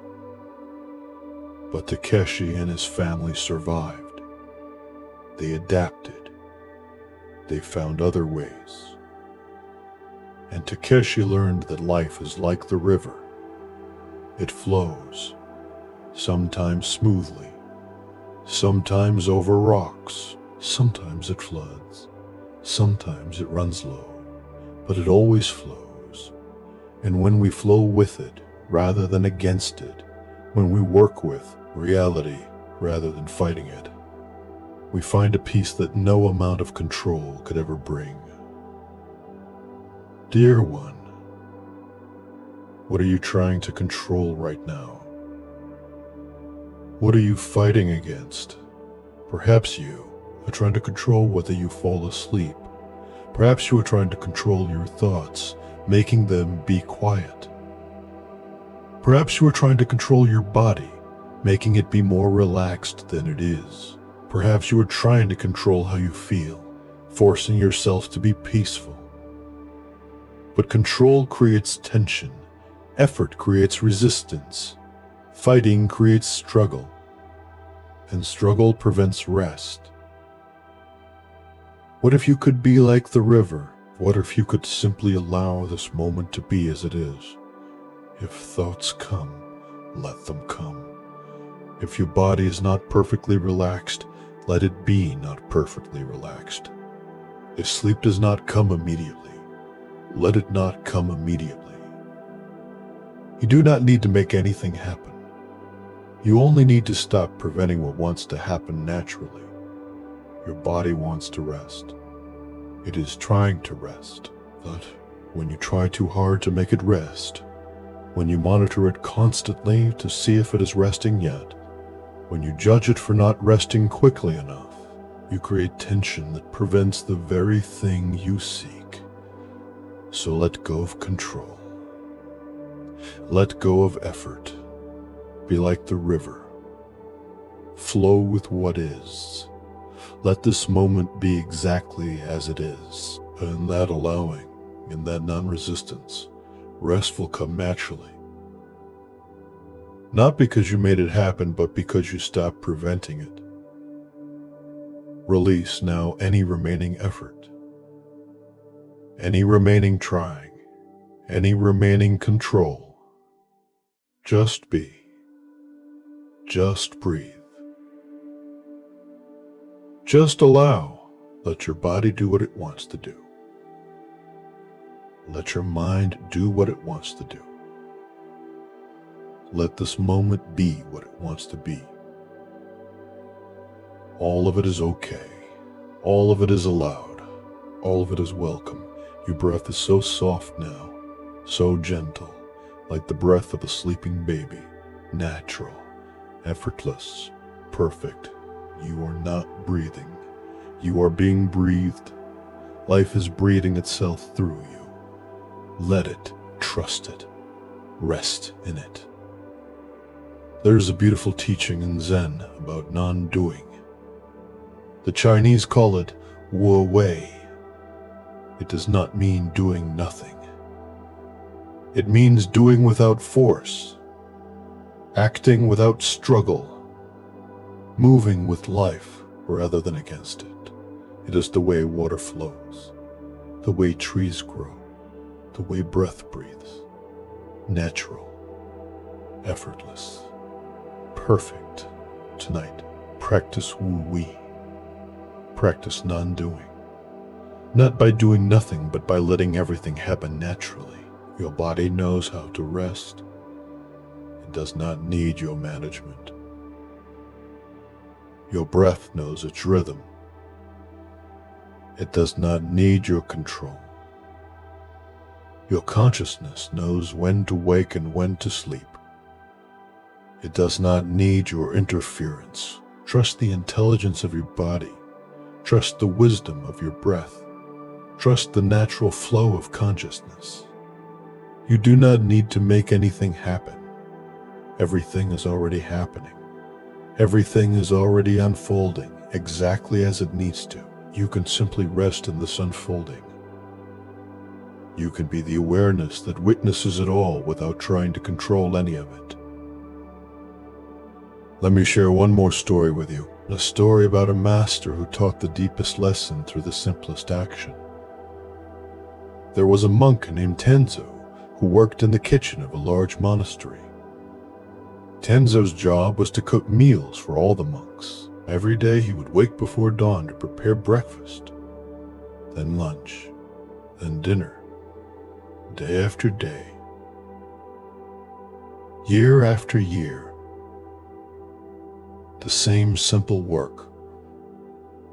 But Takeshi and his family survived. They adapted. They found other ways. And Takeshi learned that life is like the river. It flows, sometimes smoothly, sometimes over rocks, sometimes it floods, sometimes it runs low, but it always flows. And when we flow with it rather than against it, when we work with reality rather than fighting it, we find a peace that no amount of control could ever bring. Dear one, what are you trying to control right now? What are you fighting against? Perhaps you are trying to control whether you fall asleep. Perhaps you are trying to control your thoughts, making them be quiet. Perhaps you are trying to control your body, making it be more relaxed than it is. Perhaps you are trying to control how you feel, forcing yourself to be peaceful. But control creates tension, effort creates resistance, fighting creates struggle, and struggle prevents rest. What if you could be like the river? What if you could simply allow this moment to be as it is? If thoughts come, let them come. If your body is not perfectly relaxed, let it be not perfectly relaxed. If sleep does not come immediately, let it not come immediately. You do not need to make anything happen. You only need to stop preventing what wants to happen naturally. Your body wants to rest. It is trying to rest. But when you try too hard to make it rest, when you monitor it constantly to see if it is resting yet, when you judge it for not resting quickly enough, you create tension that prevents the very thing you seek. So let go of control. Let go of effort. Be like the river. Flow with what is. Let this moment be exactly as it is. In that allowing, in that non-resistance, rest will come naturally. Not because you made it happen, but because you stopped preventing it. Release now any remaining effort. Any remaining trying, any remaining control. Just be. Just breathe. Just allow. Let your body do what it wants to do. Let your mind do what it wants to do. Let this moment be what it wants to be. All of it is okay. All of it is allowed. All of it is welcome. Your breath is so soft now, so gentle, like the breath of a sleeping baby, natural, effortless, perfect. You are not breathing. You are being breathed. Life is breathing itself through you. Let it, trust it, rest in it. There is a beautiful teaching in Zen about non-doing. The Chinese call it Wu Wei. It does not mean doing nothing. It means doing without force, acting without struggle, moving with life rather than against it. It is the way water flows, the way trees grow, the way breath breathes. Natural, effortless, perfect. Tonight, practice Wu Wei. Practice non-doing. Not by doing nothing, but by letting everything happen naturally. Your body knows how to rest. It does not need your management. Your breath knows its rhythm. It does not need your control. Your consciousness knows when to wake and when to sleep. It does not need your interference. Trust the intelligence of your body. Trust the wisdom of your breath. Trust the natural flow of consciousness. You do not need to make anything happen. Everything is already happening. Everything is already unfolding exactly as it needs to. You can simply rest in this unfolding. You can be the awareness that witnesses it all without trying to control any of it. Let me share one more story with you. A story about a master who taught the deepest lesson through the simplest action. There was a monk named Tenzo who worked in the kitchen of a large monastery. Tenzo's job was to cook meals for all the monks. Every day he would wake before dawn to prepare breakfast, then lunch, then dinner, day after day, year after year. The same simple work.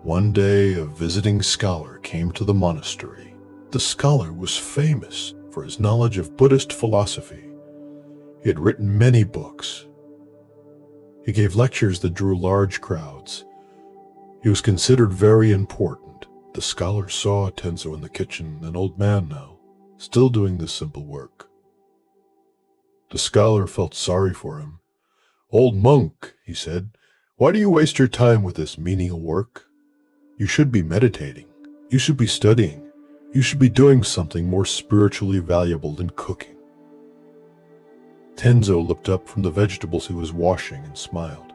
One day a visiting scholar came to the monastery. The scholar was famous for his knowledge of Buddhist philosophy. He had written many books. He gave lectures that drew large crowds. He was considered very important. The scholar saw Tenzo in the kitchen, an old man now, still doing this simple work. The scholar felt sorry for him. "Old monk," he said, "why do you waste your time with this menial work? You should be meditating. You should be studying. You should be doing something more spiritually valuable than cooking." Tenzo looked up from the vegetables he was washing and smiled.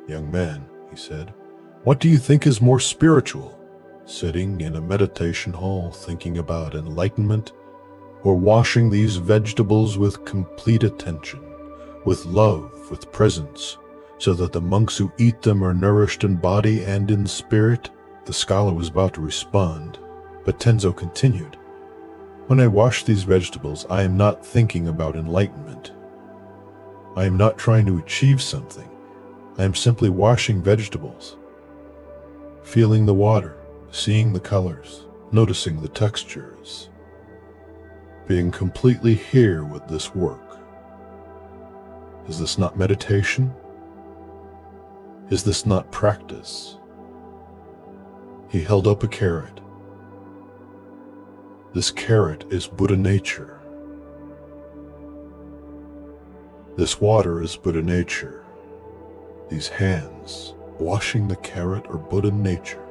"Young man," he said, "what do you think is more spiritual? Sitting in a meditation hall thinking about enlightenment, or washing these vegetables with complete attention, with love, with presence, so that the monks who eat them are nourished in body and in spirit?" The scholar was about to respond, but Tenzo continued, "When I wash these vegetables, I am not thinking about enlightenment. I am not trying to achieve something. I am simply washing vegetables, feeling the water, seeing the colors, noticing the textures, being completely here with this work. Is this not meditation? Is this not practice?" He held up a carrot. "This carrot is Buddha nature. This water is Buddha nature. These hands, washing the carrot, are Buddha nature.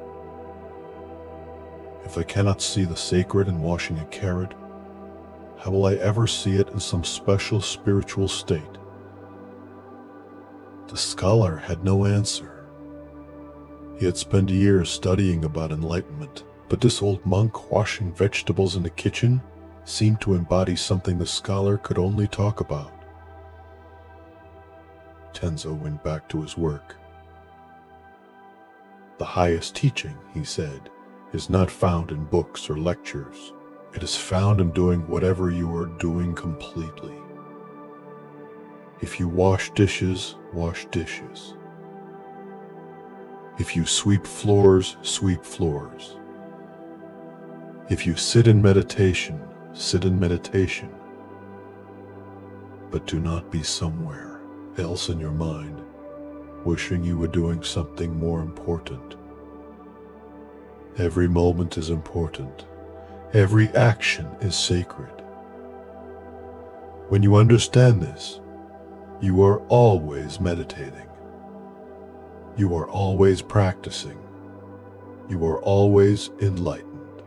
If I cannot see the sacred in washing a carrot, how will I ever see it in some special spiritual state?" The scholar had no answer. He had spent years studying about enlightenment, but this old monk washing vegetables in the kitchen seemed to embody something the scholar could only talk about. Tenzo went back to his work. "The highest teaching," he said, "is not found in books or lectures. It is found in doing whatever you are doing completely. If you wash dishes, wash dishes. If you sweep floors, sweep floors. If you sit in meditation, sit in meditation. But do not be somewhere else in your mind, wishing you were doing something more important. Every moment is important. Every action is sacred. When you understand this, you are always meditating. You are always practicing. You are always enlightened."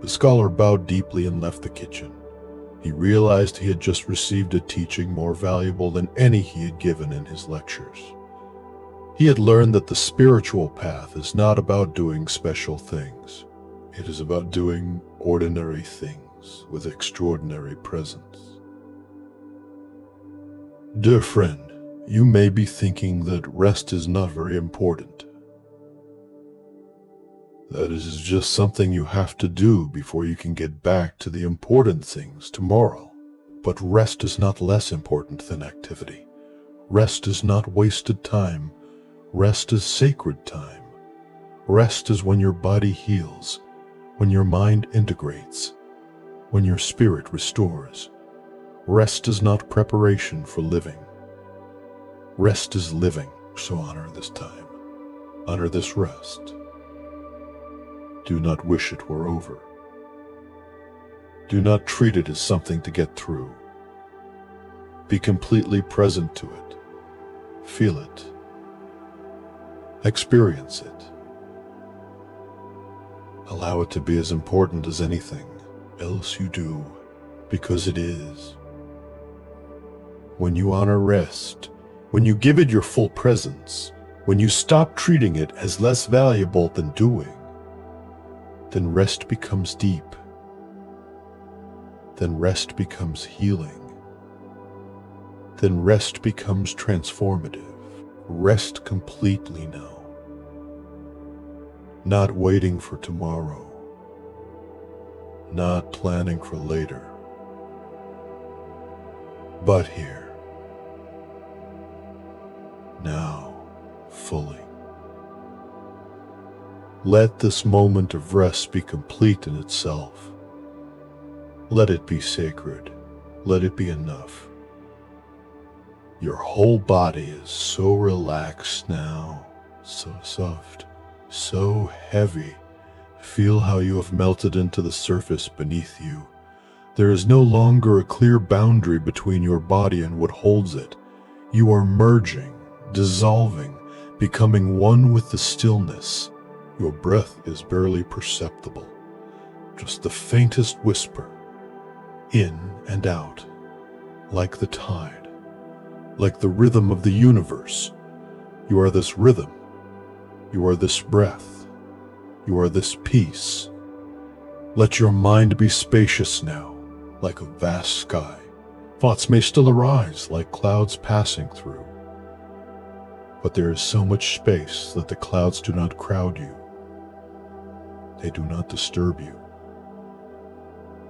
The scholar bowed deeply and left the kitchen. He realized he had just received a teaching more valuable than any he had given in his lectures. He had learned that the spiritual path is not about doing special things. It is about doing ordinary things with extraordinary presence. Dear friend, you may be thinking that rest is not very important. That is just something you have to do before you can get back to the important things tomorrow. But rest is not less important than activity. Rest is not wasted time. Rest is sacred time. Rest is when your body heals, when your mind integrates, when your spirit restores. Rest is not preparation for living. Rest is living, so honor this time. Honor this rest. Do not wish it were over. Do not treat it as something to get through. Be completely present to it. Feel it. Experience it. Allow it to be as important as anything else you do, because it is. When you honor rest, when you give it your full presence, when you stop treating it as less valuable than doing, then rest becomes deep. Then rest becomes healing. Then rest becomes transformative. Rest completely now. Not waiting for tomorrow. Not planning for later. But here. Now, fully. Let this moment of rest be complete in itself. Let it be sacred. Let it be enough. Your whole body is so relaxed now, so soft, so heavy. Feel how you have melted into the surface beneath you. There is no longer a clear boundary between your body and what holds it. You are merging, dissolving, becoming one with the stillness. Your breath is barely perceptible, just the faintest whisper, in and out, like the tide, like the rhythm of the universe. You are this rhythm. You are this breath. You are this peace. Let your mind be spacious now, like a vast sky. Thoughts may still arise like clouds passing through, but there is so much space that the clouds do not crowd you. They do not disturb you.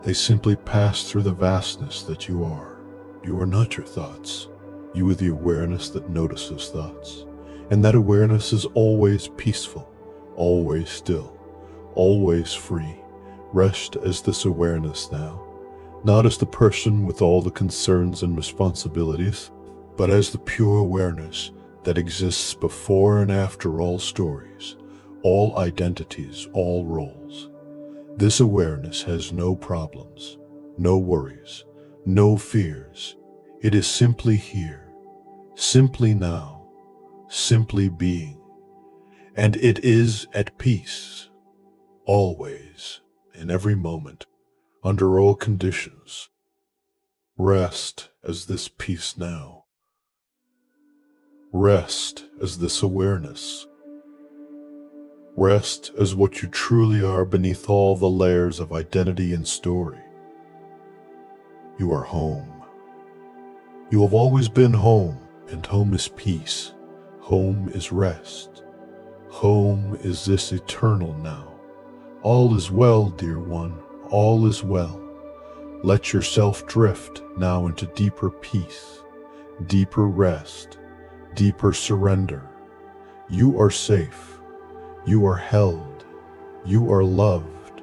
They simply pass through the vastness that you are. You are not your thoughts. You are the awareness that notices thoughts. And that awareness is always peaceful, always still, always free. Rest as this awareness now, not as the person with all the concerns and responsibilities, but as the pure awareness that exists before and after all stories, all identities, all roles. This awareness has no problems, no worries, no fears. It is simply here, simply now, simply being. And it is at peace, always, in every moment, under all conditions. Rest as this peace now. Rest as this awareness. Rest as what you truly are beneath all the layers of identity and story. You are home. You have always been home, and home is peace. Home is rest. Home is this eternal now. All is well, dear one, all is well. Let yourself drift now into deeper peace, deeper rest, deeper surrender. You are safe. You are held. You are loved.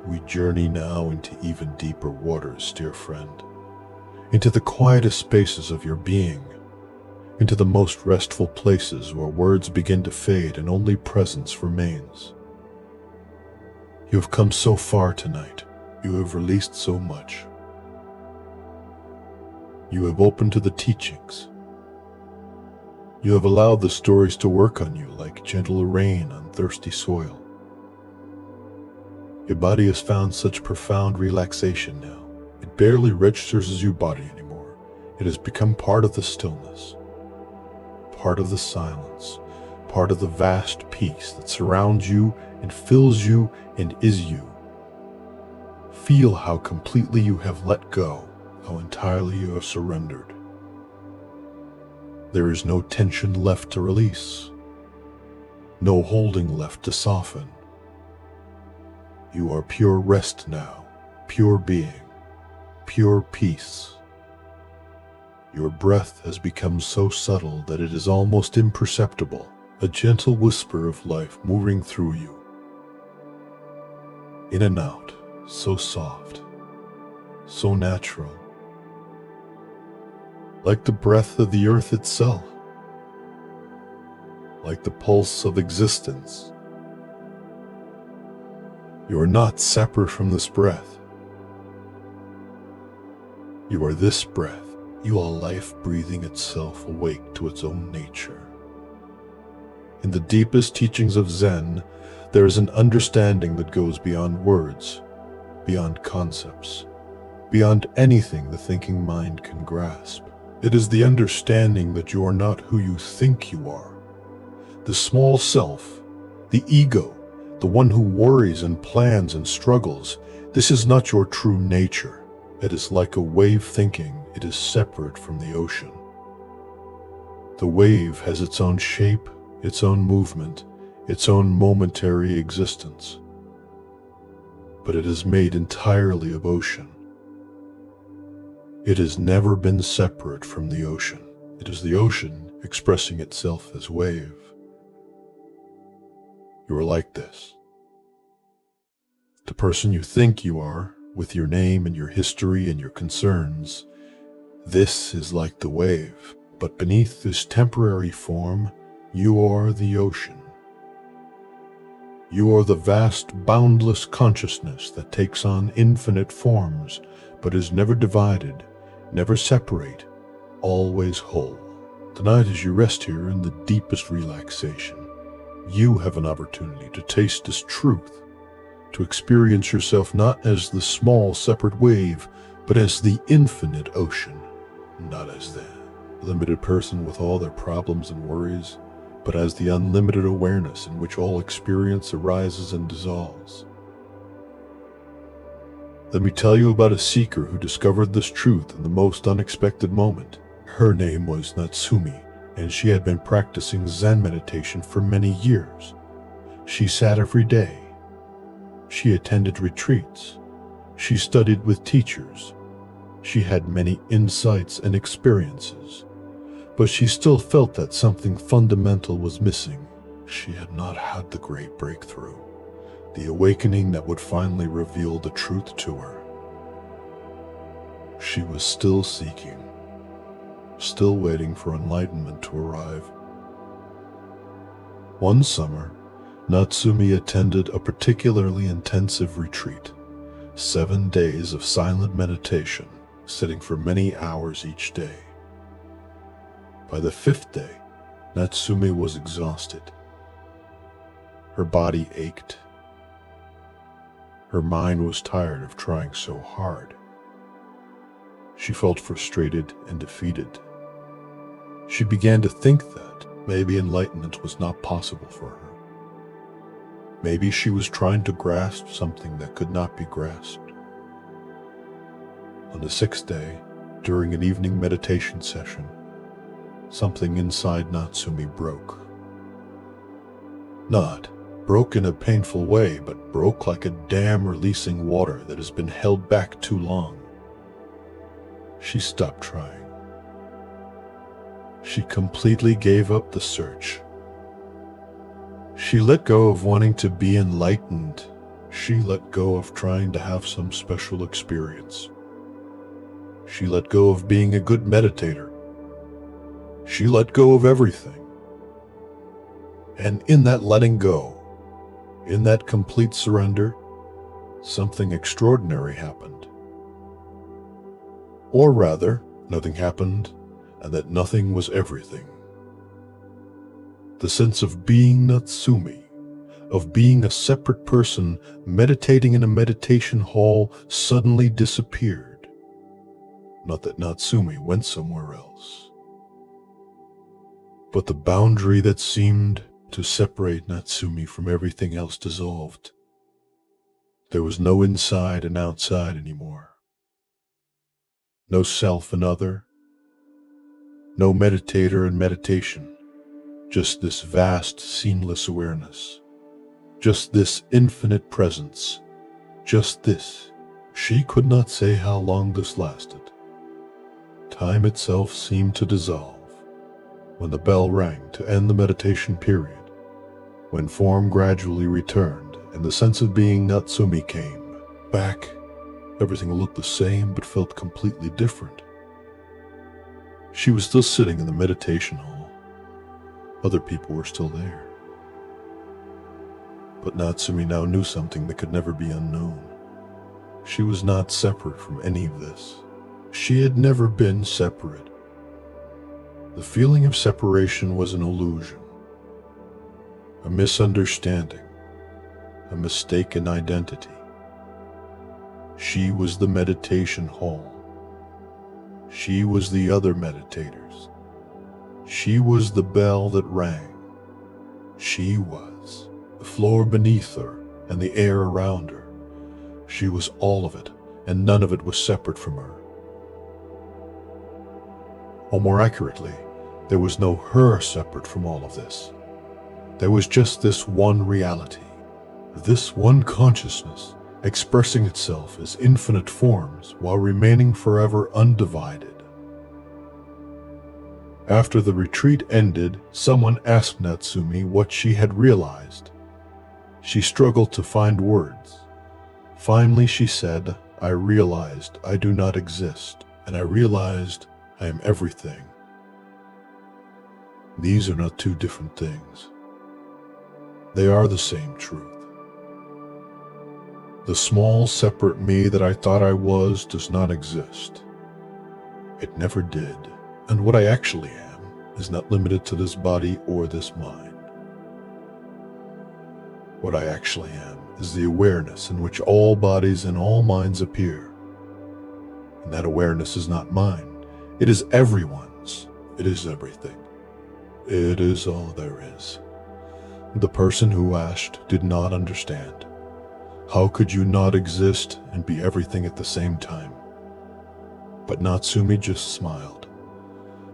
We journey now into even deeper waters, dear friend, into the quietest spaces of your being, into the most restful places where words begin to fade and only presence remains. You have come so far tonight. You have released so much. You have opened to the teachings. You have allowed the stories to work on you like gentle rain on thirsty soil. Your body has found such profound relaxation now. It barely registers as your body anymore. It has become part of the stillness, part of the silence, part of the vast peace that surrounds you and fills you and is you. Feel how completely you have let go, how entirely you have surrendered. There is no tension left to release, no holding left to soften. You are pure rest now, pure being, pure peace. Your breath has become so subtle that it is almost imperceptible, a gentle whisper of life moving through you. In and out, so soft, so natural, like the breath of the earth itself. like the pulse of existence. You are not separate from this breath. You are this breath. You are life breathing itself awake to its own nature. In the deepest teachings of Zen, there is an understanding that goes beyond words, beyond concepts, beyond anything the thinking mind can grasp. It is the understanding that you are not who you think you are. The small self, the ego, the one who worries and plans and struggles, this is not your true nature. It is like a wave thinking it is separate from the ocean. The wave has its own shape, its own movement, its own momentary existence. But it is made entirely of ocean. It has never been separate from the ocean. It is the ocean expressing itself as wave. You are like this. The person you think you are, with your name and your history and your concerns, this is like the wave. But beneath this temporary form, you are the ocean. You are the vast, boundless consciousness that takes on infinite forms, but is never divided, never separate, always whole. Tonight, as you rest here in the deepest relaxation, you have an opportunity to taste this truth, to experience yourself not as the small, separate wave, but as the infinite ocean, not as the limited person with all their problems and worries, but as the unlimited awareness in which all experience arises and dissolves. Let me tell you about a seeker who discovered this truth in the most unexpected moment. Her name was Natsumi, and she had been practicing Zen meditation for many years. She sat every day. She attended retreats. She studied with teachers. She had many insights and experiences. But she still felt that something fundamental was missing. She had not had the great breakthrough, the awakening that would finally reveal the truth to her. She was still seeking, still waiting for enlightenment to arrive. One summer, Natsumi attended a particularly intensive retreat, 7 days of silent meditation, sitting for many hours each day. By the 5th day, Natsumi was exhausted. Her body ached. Her mind was tired of trying so hard. She felt frustrated and defeated. She began to think that maybe enlightenment was not possible for her. Maybe she was trying to grasp something that could not be grasped. On the 6th day, during an evening meditation session, something inside Natsumi broke. Not broke in a painful way, but broke like a dam releasing water that has been held back too long. She stopped trying. She completely gave up the search. She let go of wanting to be enlightened. She let go of trying to have some special experience. She let go of being a good meditator. She let go of everything. And in that letting go, in that complete surrender, something extraordinary happened. Or rather, nothing happened, and that nothing was everything. The sense of being Natsumi, of being a separate person meditating in a meditation hall, suddenly disappeared. Not that Natsumi went somewhere else, but the boundary that seemed to separate Natsumi from everything else dissolved. There was no inside and outside anymore. No self and other. No meditator and meditation. Just this vast, seamless awareness. Just this infinite presence. Just this. She could not say how long this lasted. Time itself seemed to dissolve. When the bell rang to end the meditation period, when form gradually returned and the sense of being Natsumi came back, everything looked the same but felt completely different. She was still sitting in the meditation hall. Other people were still there. But Natsumi now knew something that could never be unknown. She was not separate from any of this. She had never been separate. The feeling of separation was an illusion, a misunderstanding, a mistaken identity. She was the meditation hall. She was the other meditators. She was the bell that rang. She was the floor beneath her and the air around her. She was all of it, and none of it was separate from her. Or more accurately, there was no her separate from all of this. There was just this one reality, this one consciousness, expressing itself as infinite forms while remaining forever undivided. After the retreat ended, someone asked Natsumi what she had realized. She struggled to find words. Finally, she said, "I realized I do not exist, and I realized I am everything." These are not two different things. They are the same truth. The small, separate me that I thought I was does not exist. It never did, and what I actually am is not limited to this body or this mind. What I actually am is the awareness in which all bodies and all minds appear. And that awareness is not mine. It is everyone's. It is everything. It is all there is. The person who asked did not understand. How could you not exist and be everything at the same time? But Natsumi just smiled.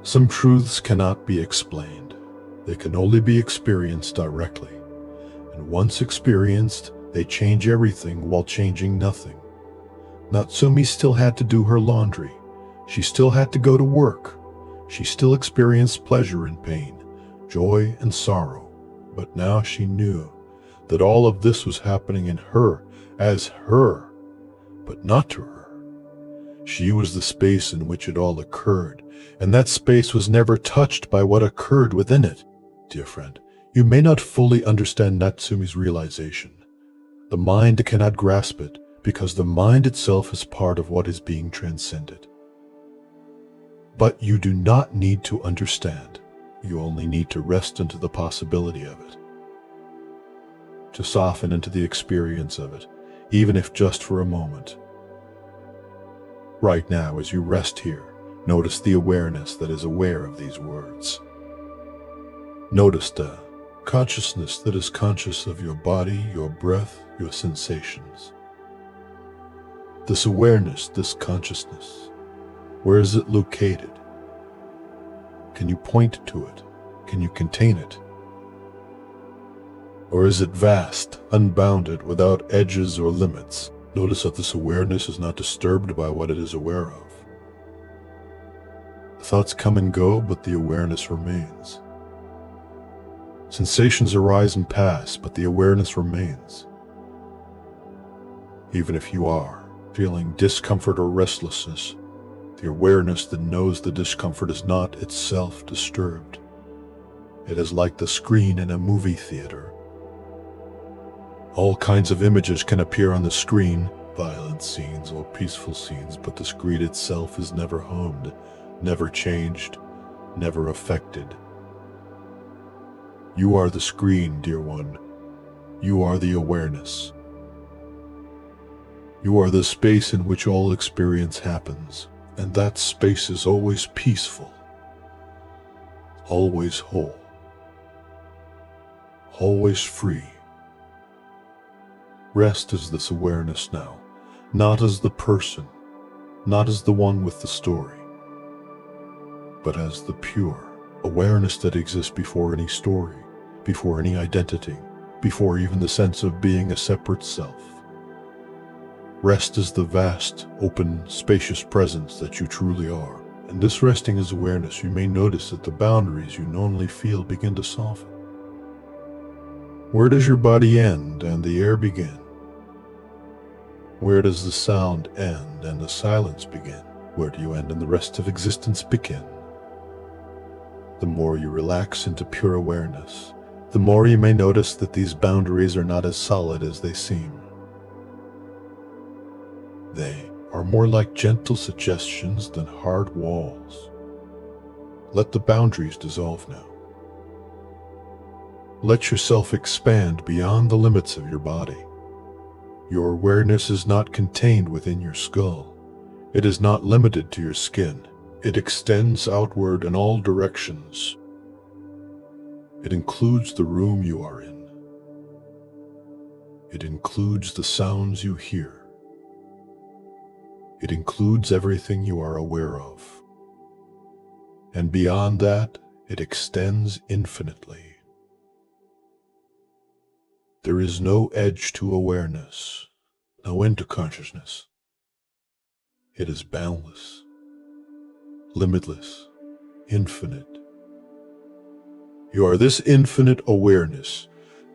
Some truths cannot be explained. They can only be experienced directly. And once experienced, they change everything while changing nothing. Natsumi still had to do her laundry. She still had to go to work. She still experienced pleasure and pain, joy and sorrow. But now she knew that all of this was happening in her, as her, but not to her. She was the space in which it all occurred, and that space was never touched by what occurred within it. Dear friend, you may not fully understand Natsumi's realization. The mind cannot grasp it, because the mind itself is part of what is being transcended. But you do not need to understand. You only need to rest into the possibility of it, to soften into the experience of it, even if just for a moment. Right now, as you rest here, notice the awareness that is aware of these words. Notice the consciousness that is conscious of your body, your breath, your sensations. This awareness, this consciousness, where is it located? Can you point to it? Can you contain it? Or is it vast, unbounded, without edges or limits? Notice that this awareness is not disturbed by what it is aware of. The thoughts come and go, but the awareness remains. Sensations arise and pass, but the awareness remains. Even if you are feeling discomfort or restlessness, the awareness that knows the discomfort is not itself disturbed. It is like the screen in a movie theater. All kinds of images can appear on the screen, violent scenes or peaceful scenes, but the screen itself is never harmed, never changed, never affected. You are the screen, dear one. You are the awareness. You are the space in which all experience happens, and that space is always peaceful, always whole, always free. Rest as this awareness now, not as the person, not as the one with the story, but as the pure awareness that exists before any story, before any identity, before even the sense of being a separate self. Rest is the vast, open, spacious presence that you truly are. And this resting as awareness, you may notice that the boundaries you normally feel begin to soften. Where does your body end and the air begin? Where does the sound end and the silence begin? Where do you end and the rest of existence begin? The more you relax into pure awareness, the more you may notice that these boundaries are not as solid as they seem. They are more like gentle suggestions than hard walls. Let the boundaries dissolve now. Let yourself expand beyond the limits of your body. Your awareness is not contained within your skull. It is not limited to your skin. It extends outward in all directions. It includes the room you are in. It includes the sounds you hear. It includes everything you are aware of. And beyond that, it extends infinitely. There is no edge to awareness, no end to consciousness. It is boundless, limitless, infinite. You are this infinite awareness,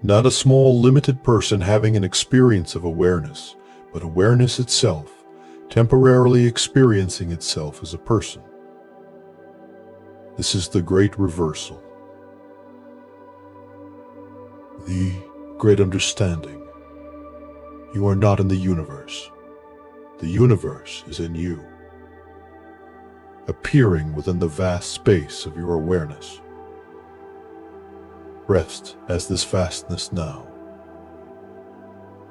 not a small limited person having an experience of awareness, but awareness itself, temporarily experiencing itself as a person. This is the great reversal, the great understanding. You are not in the universe. The universe is in you, appearing within the vast space of your awareness. Rest as this vastness now,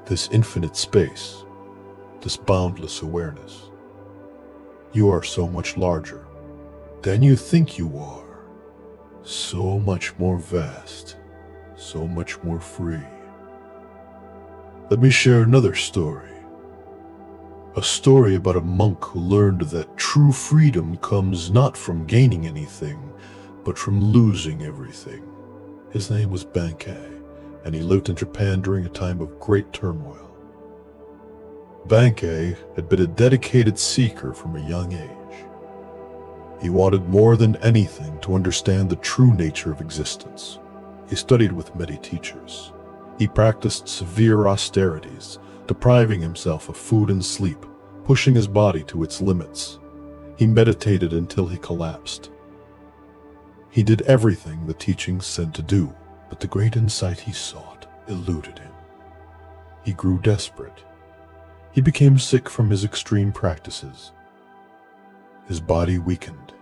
this infinite space, this boundless awareness. You are so much larger than you think you are, so much more vast, so much more free. Let me share another story. A story about a monk who learned that true freedom comes not from gaining anything, but from losing everything. His name was Bankei, and he lived in Japan during a time of great turmoil. Bankei had been a dedicated seeker from a young age. He wanted more than anything to understand the true nature of existence. He studied with many teachers. He practiced severe austerities, depriving himself of food and sleep, pushing his body to its limits. He meditated until he collapsed. He did everything the teachings said to do, but the great insight he sought eluded him. He grew desperate. He became sick from his extreme practices. His body weakened.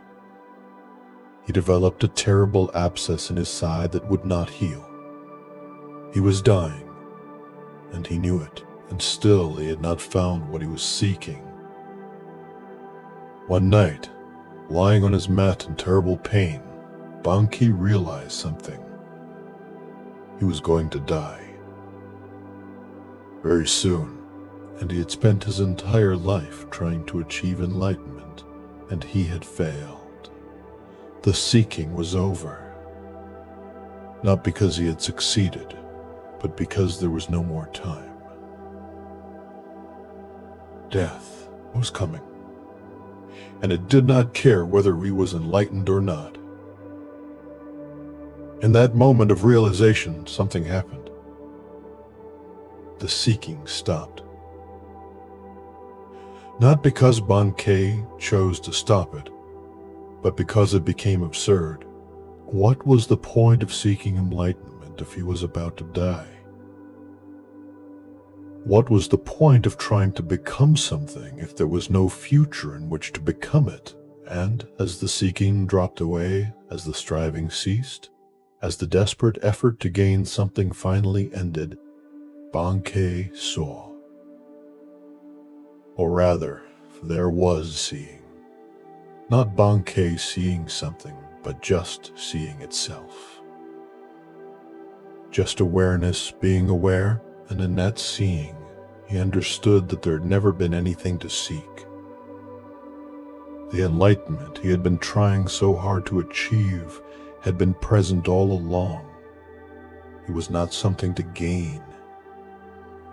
He developed a terrible abscess in his side that would not heal. He was dying, and he knew it, and still he had not found what he was seeking. One night, lying on his mat in terrible pain, Bankei realized something. He was going to die. Very soon, and he had spent his entire life trying to achieve enlightenment, and he had failed. The seeking was over. Not because he had succeeded, but because there was no more time. Death was coming, and it did not care whether he was enlightened or not. In that moment of realization, something happened. The seeking stopped. Not because Bankei chose to stop it, but because it became absurd. What was the point of seeking enlightenment if he was about to die? What was the point of trying to become something if there was no future in which to become it? And as the seeking dropped away, as the striving ceased, as the desperate effort to gain something finally ended, Bankei saw. Or rather, there was seeing. Not Bankei seeing something, but just seeing itself. Just awareness being aware, and in that seeing, he understood that there had never been anything to seek. The enlightenment he had been trying so hard to achieve had been present all along. It was not something to gain.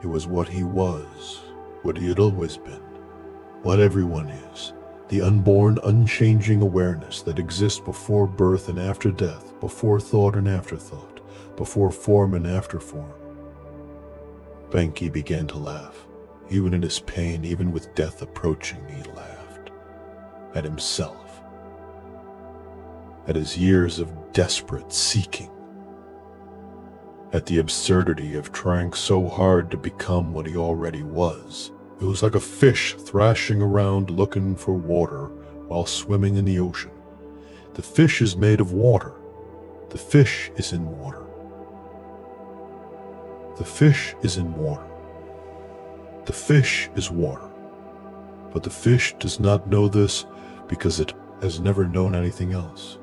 It was what he was, what he had always been, what everyone is, the unborn, unchanging awareness that exists before birth and after death, before thought and afterthought, before form and after form. Bankei began to laugh. Even in his pain, even with death approaching, he laughed at himself. at his years of desperate seeking, at the absurdity of trying so hard to become what he already was. It was like a fish thrashing around looking for water while swimming in the ocean. The fish is made of water. The fish is in water. The fish is in water. The fish is water. But the fish does not know this because it has never known anything else.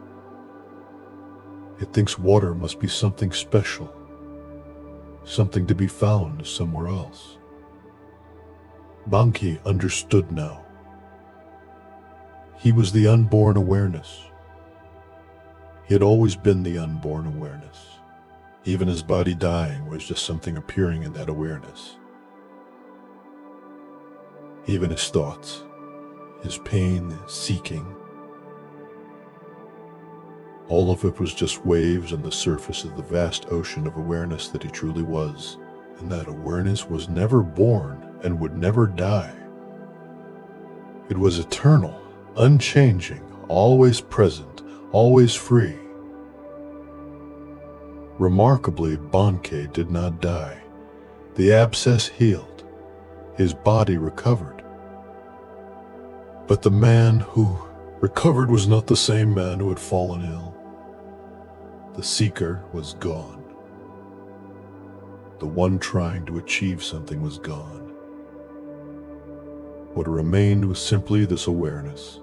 It thinks water must be something special, something to be found somewhere else. Bankei understood now. He was the unborn awareness. He had always been the unborn awareness. Even his body dying was just something appearing in that awareness. Even his thoughts, his pain, his seeking, all of it was just waves on the surface of the vast ocean of awareness that he truly was. And that awareness was never born and would never die. It was eternal, unchanging, always present, always free. Remarkably, Bankei did not die. The abscess healed. His body recovered. But the man who recovered was not the same man who had fallen ill. The seeker was gone. The one trying to achieve something was gone. What remained was simply this awareness,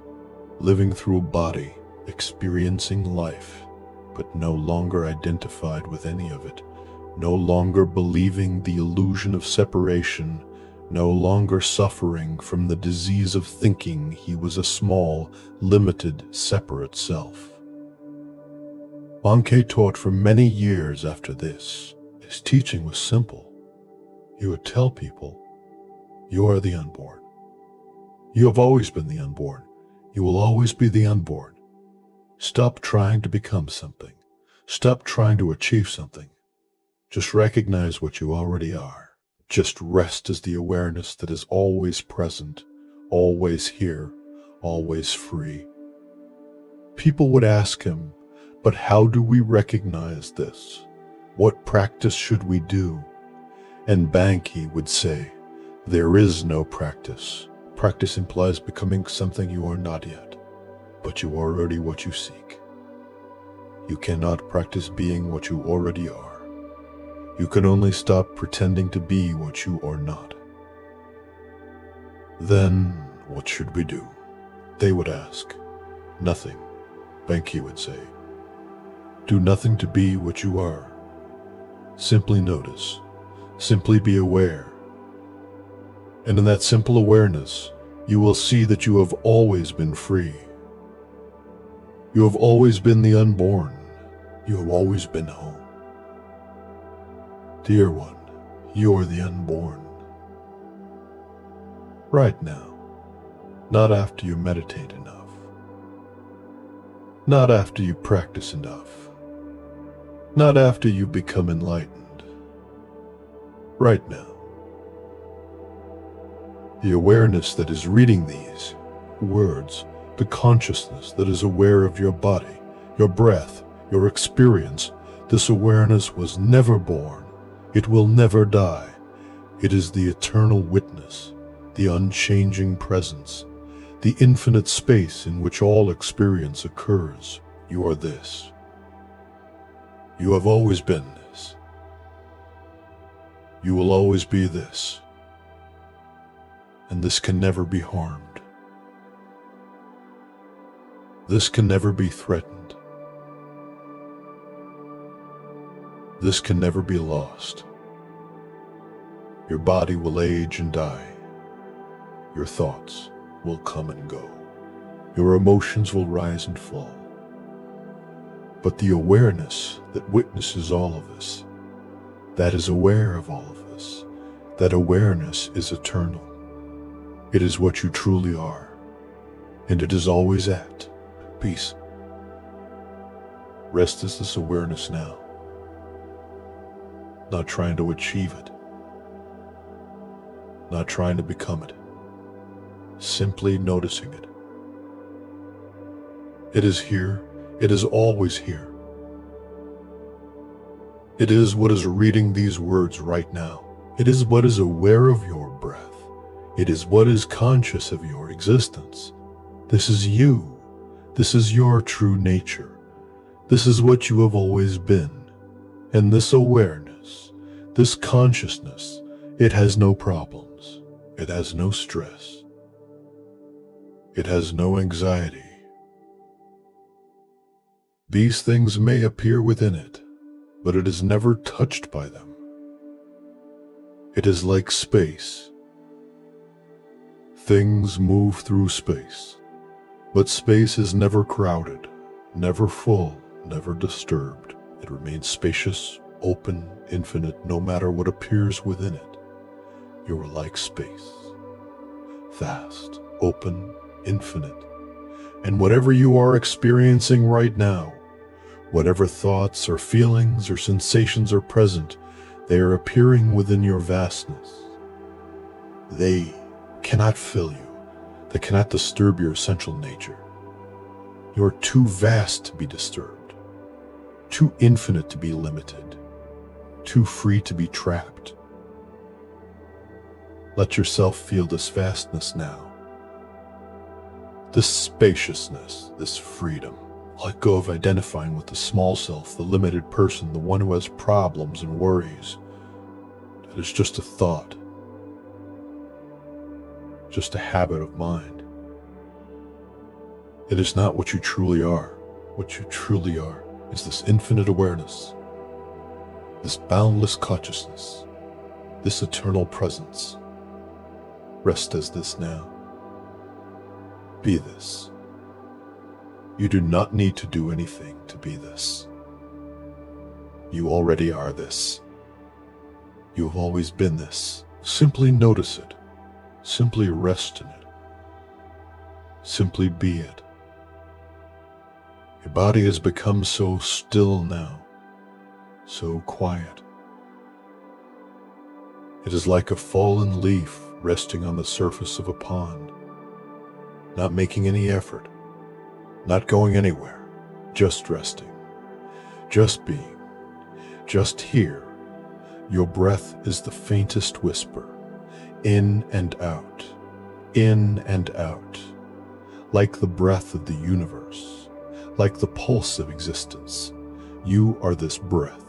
living through a body, experiencing life, but no longer identified with any of it, no longer believing the illusion of separation, no longer suffering from the disease of thinking he was a small, limited, separate self. Bankei taught for many years after this. His teaching was simple. He would tell people, "You are the unborn. You have always been the unborn. You will always be the unborn. Stop trying to become something. Stop trying to achieve something. Just recognize what you already are. Just rest as the awareness that is always present, always here, always free." People would ask him, "But how do we recognize this? What practice should we do?" And Bankei would say, "There is no practice. Practice implies becoming something you are not yet, but you are already what you seek. You cannot practice being what you already are. You can only stop pretending to be what you are not." "Then what should we do?" they would ask. "Nothing," Bankei would say. "Do nothing to be what you are. Simply notice, simply be aware. And in that simple awareness, you will see that you have always been free. You have always been the unborn. You have always been home. Dear one, you are the unborn. Right now, not after you meditate enough, not after you practice enough, not after you become enlightened. Right now. The awareness that is reading these words, the consciousness that is aware of your body, your breath, your experience, this awareness was never born. It will never die. It is the eternal witness, the unchanging presence, the infinite space in which all experience occurs. You are this. You have always been this. You will always be this. And this can never be harmed. This can never be threatened. This can never be lost. Your body will age and die. Your thoughts will come and go. Your emotions will rise and fall. But the awareness that witnesses all of this, that is aware of all of this, that awareness is eternal. It is what you truly are, and it is always at peace. Rest is this awareness now, not trying to achieve it, not trying to become it, simply noticing it. It is here, It is always here. It is what is reading these words right now. It is what is aware of your breath. It is what is conscious of your existence. This is you. This is your true nature. This is what you have always been. And this awareness, this consciousness, it has no problems. It has no stress. It has no anxiety. These things may appear within it, but it is never touched by them. It is like space. Things move through space, but space is never crowded, never full, never disturbed. It remains spacious, open, infinite, no matter what appears within it. You are like space, vast, open, infinite. And whatever you are experiencing right now, whatever thoughts or feelings or sensations are present, they are appearing within your vastness. They cannot fill you. They cannot disturb your essential nature. You are too vast to be disturbed, too infinite to be limited, too free to be trapped. Let yourself feel this vastness now, this spaciousness, this freedom. Let go of identifying with the small self, the limited person, the one who has problems and worries. That is just a thought, just a habit of mind. It is not what you truly are. What you truly are is this infinite awareness, this boundless consciousness, this eternal presence. Rest as this now. Be this. You do not need to do anything to be this. You already are this. You have always been this. Simply notice it. Simply rest in it. Simply be it. Your body has become so still now, so quiet. It is like a fallen leaf resting on the surface of a pond, not making any effort, not going anywhere, just resting, just being, just here. Your breath is the faintest whisper, in and out, like the breath of the universe, like the pulse of existence. You are this breath.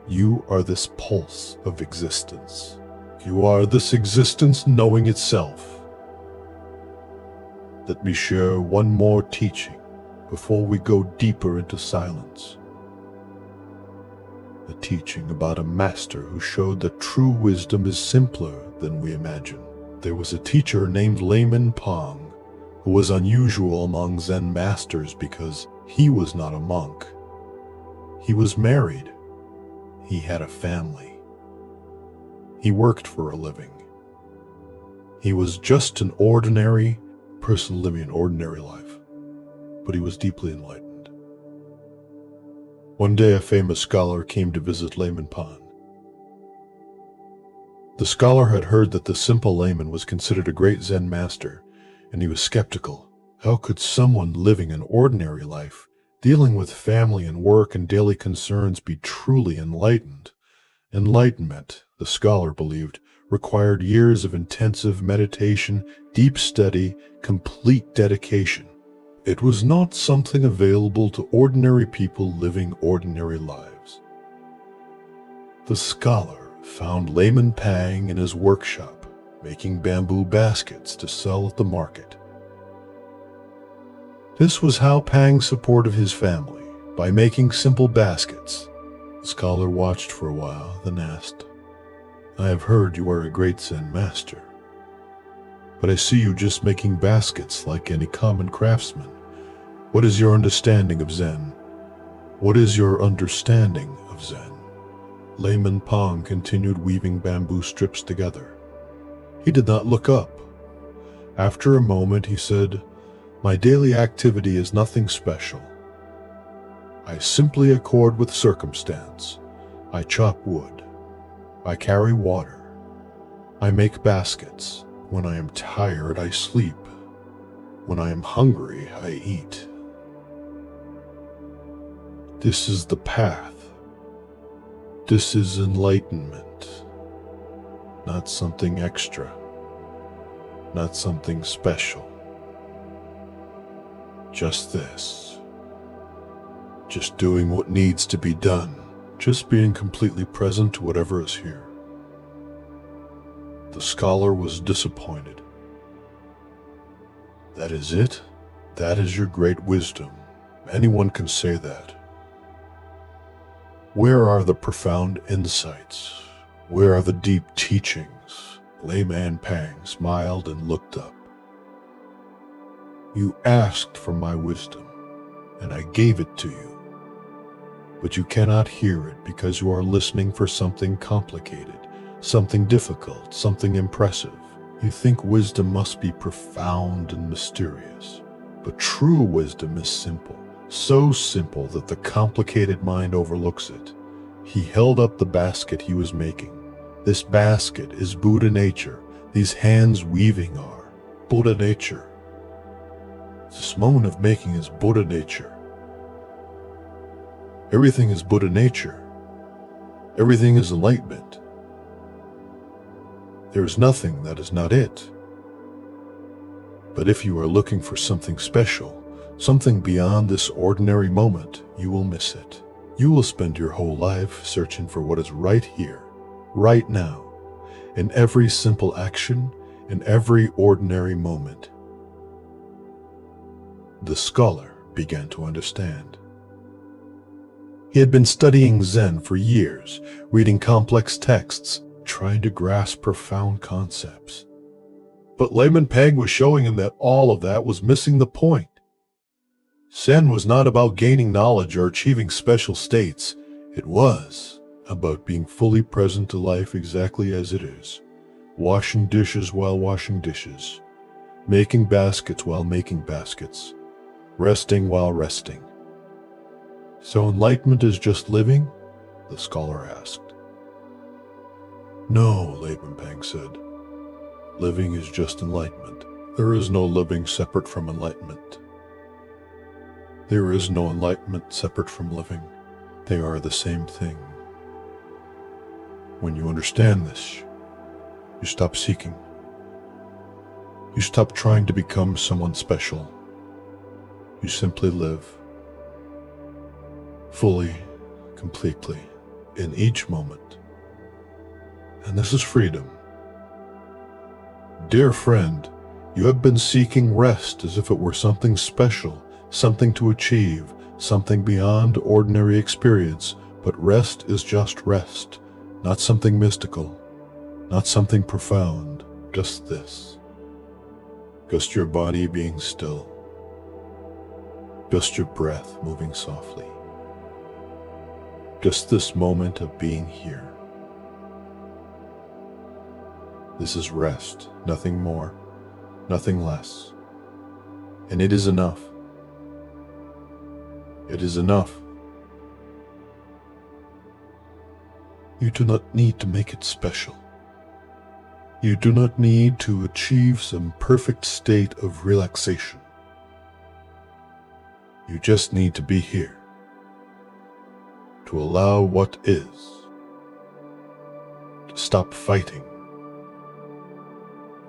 You are this pulse of existence. You are this existence knowing itself. Let me share one more teaching before we go deeper into silence. A teaching about a master who showed that true wisdom is simpler than we imagine. There was a teacher named Layman Pong who was unusual among Zen masters because he was not a monk. He was married. He had a family. He worked for a living. He was just an ordinary person living an ordinary life, but he was deeply enlightened. One day a famous scholar came to visit Layman Pong. The scholar had heard that the simple layman was considered a great Zen master, and he was skeptical. How could someone living an ordinary life, dealing with family and work and daily concerns, be truly enlightened? Enlightenment, the scholar believed, required years of intensive meditation, deep study, complete dedication. It was not something available to ordinary people living ordinary lives. The scholar found Layman Pang in his workshop, making bamboo baskets to sell at the market. This was how Pang supported his family, by making simple baskets. The scholar watched for a while, then asked, "I have heard you are a great Zen master, but I see you just making baskets like any common craftsman. What is your understanding of Zen? What is your understanding of Zen?" Layman Pong continued weaving bamboo strips together. He did not look up. After a moment he said, "My daily activity is nothing special. I simply accord with circumstance. I chop wood. I carry water. I make baskets. When I am tired, I sleep. When I am hungry, I eat." This is the path. This is enlightenment. Not something extra. Not something special. Just this. Just doing what needs to be done. Just being completely present to whatever is here. The scholar was disappointed. That is it? That is your great wisdom. Anyone can say that. Where are the profound insights? Where are the deep teachings? Layman Pang smiled and looked up. You asked for my wisdom, and I gave it to you. But you cannot hear it because you are listening for something complicated, something difficult, something impressive. You think wisdom must be profound and mysterious. But true wisdom is simple, so simple that the complicated mind overlooks it. He held up the basket he was making. This basket is Buddha nature. These hands weaving are Buddha nature. This moment of making is Buddha nature. Everything is Buddha nature. Everything is enlightenment. There is nothing that is not it. But if you are looking for something special, something beyond this ordinary moment, you will miss it. You will spend your whole life searching for what is right here, right now, in every simple action, in every ordinary moment. The scholar began to understand. He had been studying Zen for years, reading complex texts, trying to grasp profound concepts. But Layman Pang was showing him that all of that was missing the point. Zen was not about gaining knowledge or achieving special states. It was about being fully present to life exactly as it is, washing dishes while washing dishes, making baskets while making baskets, resting while resting. So enlightenment is just living? The scholar asked. No, Layman Pang said. Living is just enlightenment. There is no living separate from enlightenment. There is no enlightenment separate from living. They are the same thing. When you understand this, you stop seeking. You stop trying to become someone special. You simply live. Fully, completely, in each moment. And this is freedom. Dear friend, you have been seeking rest as if it were something special, something to achieve, something beyond ordinary experience, but rest is just rest, not something mystical, not something profound, just this. Just your body being still, just your breath moving softly. Just this moment of being here. This is rest, nothing more, nothing less. And it is enough. It is enough. You do not need to make it special. You do not need to achieve some perfect state of relaxation. You just need to be here. To allow what is, to stop fighting,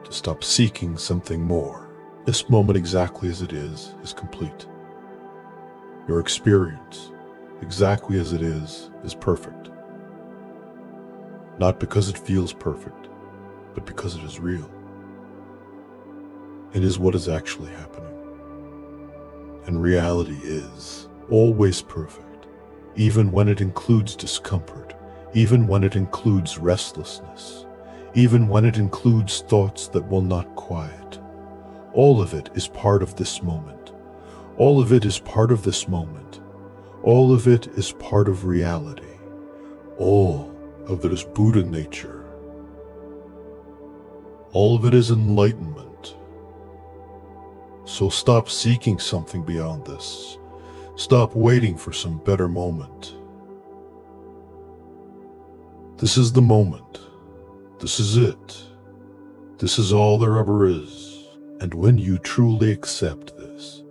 to stop seeking something more. This moment exactly as it is complete. Your experience, exactly as it is perfect. Not because it feels perfect, but because it is real. It is what is actually happening. And reality is always perfect. Even when it includes discomfort, even when it includes restlessness, even when it includes thoughts that will not quiet. All of it is part of this moment. All of it is part of this moment. All of it is part of reality. All of it is Buddha nature. All of it is enlightenment. So stop seeking something beyond this. Stop waiting for some better moment. This is the moment. This is it. This is all there ever is. And when you truly accept this,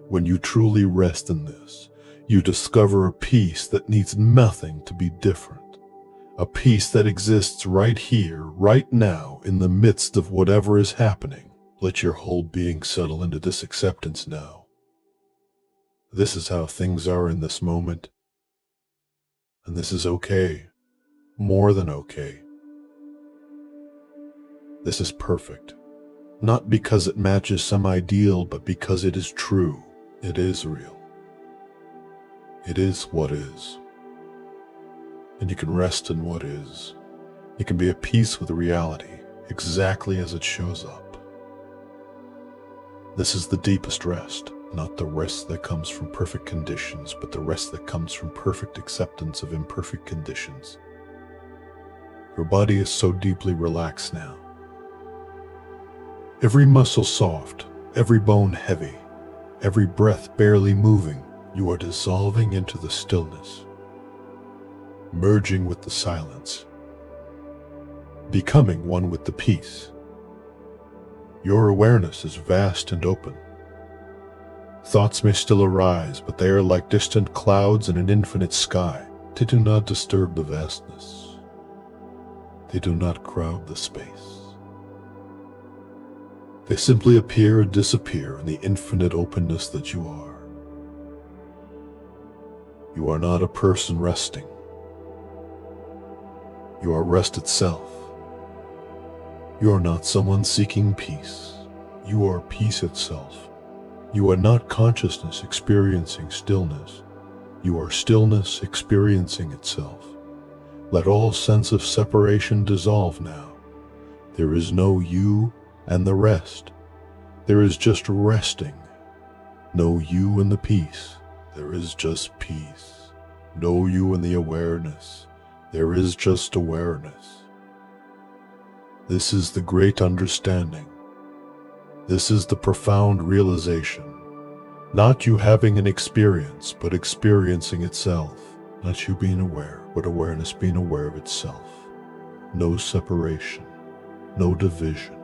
when you truly rest in this, You discover a peace that needs nothing to be different. A peace that exists right here, right now, in the midst of whatever is happening. Let your whole being settle into this acceptance now. This is how things are in this moment. And this is okay. More than okay. This is perfect. Not because it matches some ideal, but because it is true. It is real. It is what is. And you can rest in what is. You can be at peace with reality, exactly as it shows up. This is the deepest rest, not the rest that comes from perfect conditions, but the rest that comes from perfect acceptance of imperfect conditions. Your body is so deeply relaxed now. Every muscle soft, every bone heavy, every breath barely moving, you are dissolving into the stillness, merging with the silence, becoming one with the peace. Your awareness is vast and open. Thoughts may still arise, but they are like distant clouds in an infinite sky. They do not disturb the vastness. They do not crowd the space. They simply appear and disappear in the infinite openness that you are. You are not a person resting. You are rest itself. You are not someone seeking peace. You are peace itself. You are not consciousness experiencing stillness. You are stillness experiencing itself. Let all sense of separation dissolve now. There is no you and the rest. There is just resting. No you and the peace. There is just peace. No you and the awareness. There is just awareness. This is the great understanding. This is the profound realization. Not you having an experience, but experiencing itself. Not you being aware, but awareness being aware of itself. No separation. No division.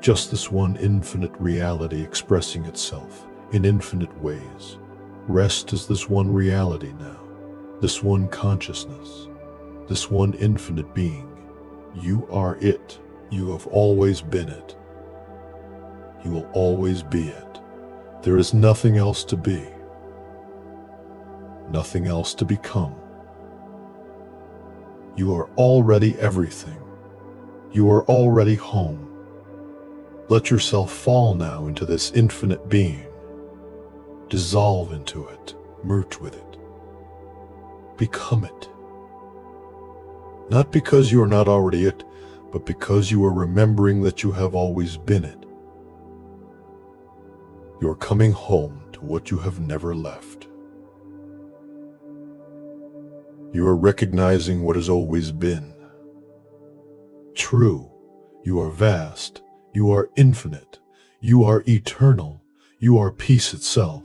Just this one infinite reality expressing itself in infinite ways. Rest is this one reality now, this one consciousness, this one infinite being. You are it. You have always been it. You will always be it. There is nothing else to be, nothing else to become. You are already everything. You are already home. Let yourself fall now into this infinite being. Dissolve into it. Merge with it. Become it. Not because you are not already it, but because you are remembering that you have always been it. You are coming home to what you have never left. You are recognizing what has always been. True, you are vast. You are infinite. You are eternal. You are peace itself.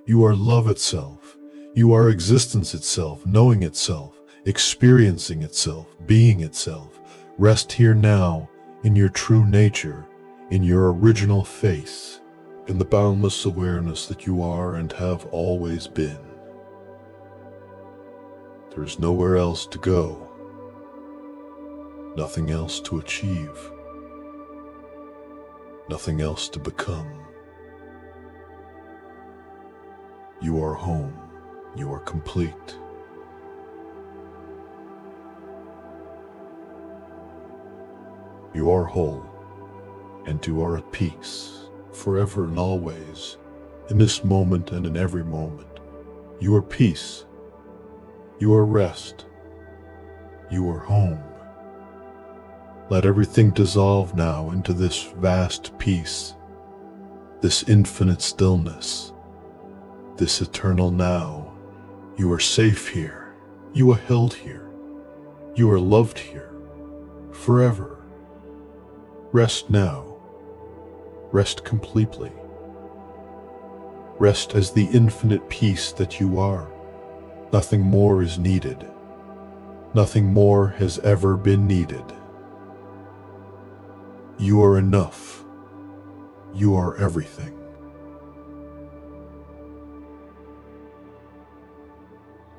You are love itself. You are existence itself, knowing itself, experiencing itself, being itself. Rest here now in your true nature, in your original face, in the boundless awareness that you are and have always been. There is nowhere else to go, nothing else to achieve. Nothing else to become. You are home. You are complete. You are whole, and you are at peace, forever and always, in this moment and in every moment. You are peace. You are rest. You are home. Let everything dissolve now into this vast peace, this infinite stillness, this eternal now. You are safe here. You are held here. You are loved here, forever. Rest now. Rest completely. Rest as the infinite peace that you are. Nothing more is needed. Nothing more has ever been needed. You are enough. You are everything.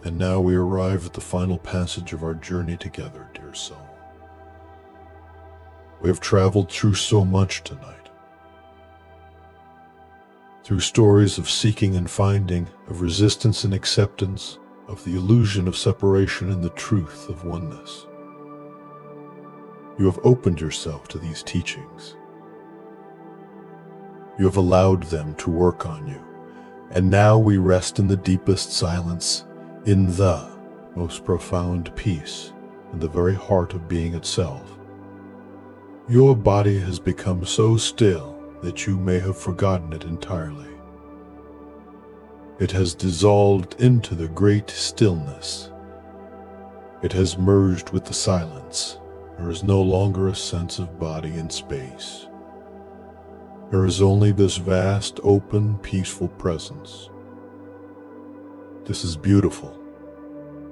And now we arrive at the final passage of our journey together, dear soul. We have traveled through so much tonight. Through stories of seeking and finding, of resistance and acceptance, of the illusion of separation and the truth of oneness. You have opened yourself to these teachings. You have allowed them to work on you, and now we rest in the deepest silence, in the most profound peace, in the very heart of being itself. Your body has become so still that you may have forgotten it entirely. It has dissolved into the great stillness. It has merged with the silence. There is no longer a sense of body in space. There is only this vast, open, peaceful presence. This is beautiful.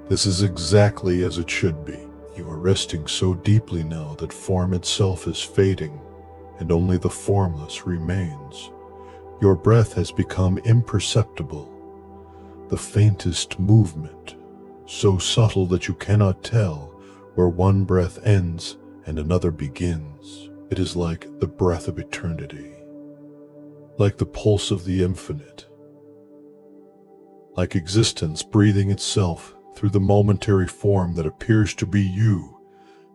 This is exactly as it should be. You are resting so deeply now that form itself is fading, and only the formless remains. Your breath has become imperceptible. The faintest movement, so subtle that you cannot tell where one breath ends and another begins. It is like the breath of eternity, like the pulse of the infinite, like existence breathing itself through the momentary form that appears to be you,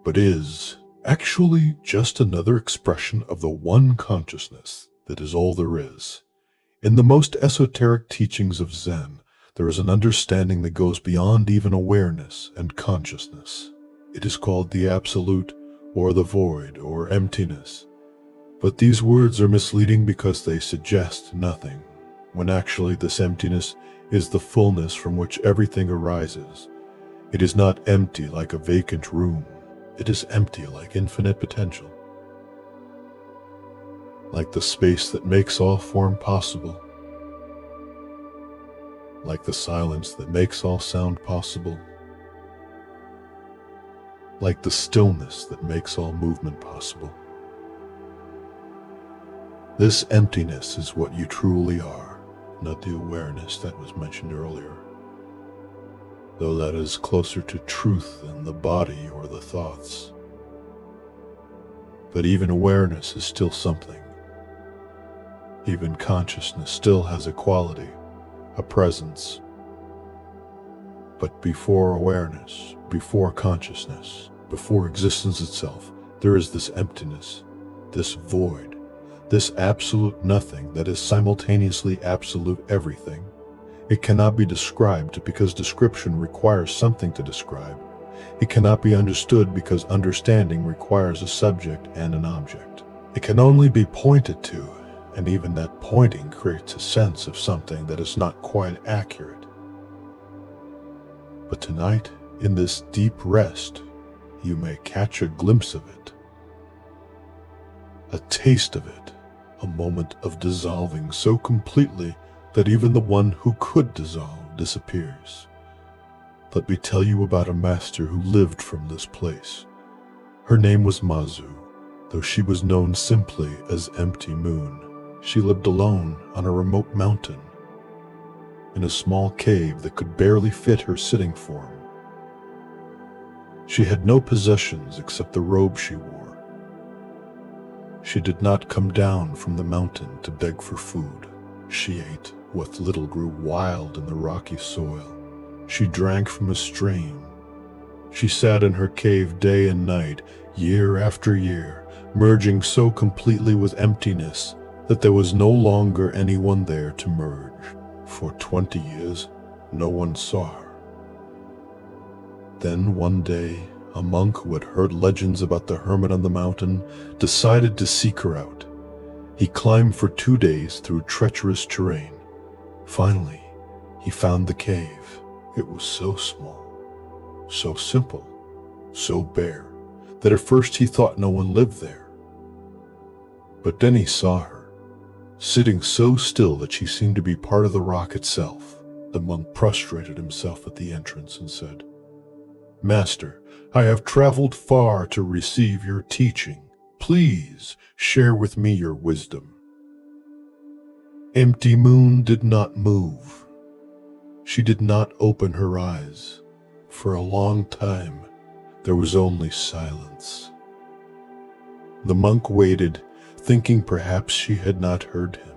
but is actually just another expression of the one consciousness that is all there is. In the most esoteric teachings of Zen, there is an understanding that goes beyond even awareness and consciousness. It is called the Absolute, or the Void, or emptiness. But these words are misleading because they suggest nothing, when actually this emptiness is the fullness from which everything arises. It is not empty like a vacant room. It is empty like infinite potential, like the space that makes all form possible, like the silence that makes all sound possible, like the stillness that makes all movement possible. This emptiness is what you truly are, not the awareness that was mentioned earlier, though that is closer to truth than the body or the thoughts. But even awareness is still something. Even consciousness still has a quality, a presence. But before awareness, before consciousness, before existence itself, there is this emptiness, this void, this absolute nothing that is simultaneously absolute everything. It cannot be described because description requires something to describe. It cannot be understood because understanding requires a subject and an object. It can only be pointed to, and even that pointing creates a sense of something that is not quite accurate. But tonight, in this deep rest, you may catch a glimpse of it, a taste of it, a moment of dissolving so completely that even the one who could dissolve disappears. Let me tell you about a master who lived from this place. Her name was Mazu, though she was known simply as Empty Moon. She lived alone on a remote mountain, in a small cave that could barely fit her sitting form. She had no possessions except the robe she wore. She did not come down from the mountain to beg for food. She ate what little grew wild in the rocky soil. She drank from a stream. She sat in her cave day and night, year after year, merging so completely with emptiness that there was no longer anyone there to merge. For 20 years, no one saw her. Then one day, a monk who had heard legends about the hermit on the mountain decided to seek her out. He climbed for 2 days through treacherous terrain. Finally, he found the cave. It was so small, so simple, so bare, that at first he thought no one lived there. But then he saw her, sitting so still that she seemed to be part of the rock itself. The monk prostrated himself at the entrance and said, "Master, I have traveled far to receive your teaching. Please share with me your wisdom." Empty Moon did not move. She did not open her eyes. For a long time, there was only silence. The monk waited, thinking perhaps she had not heard him.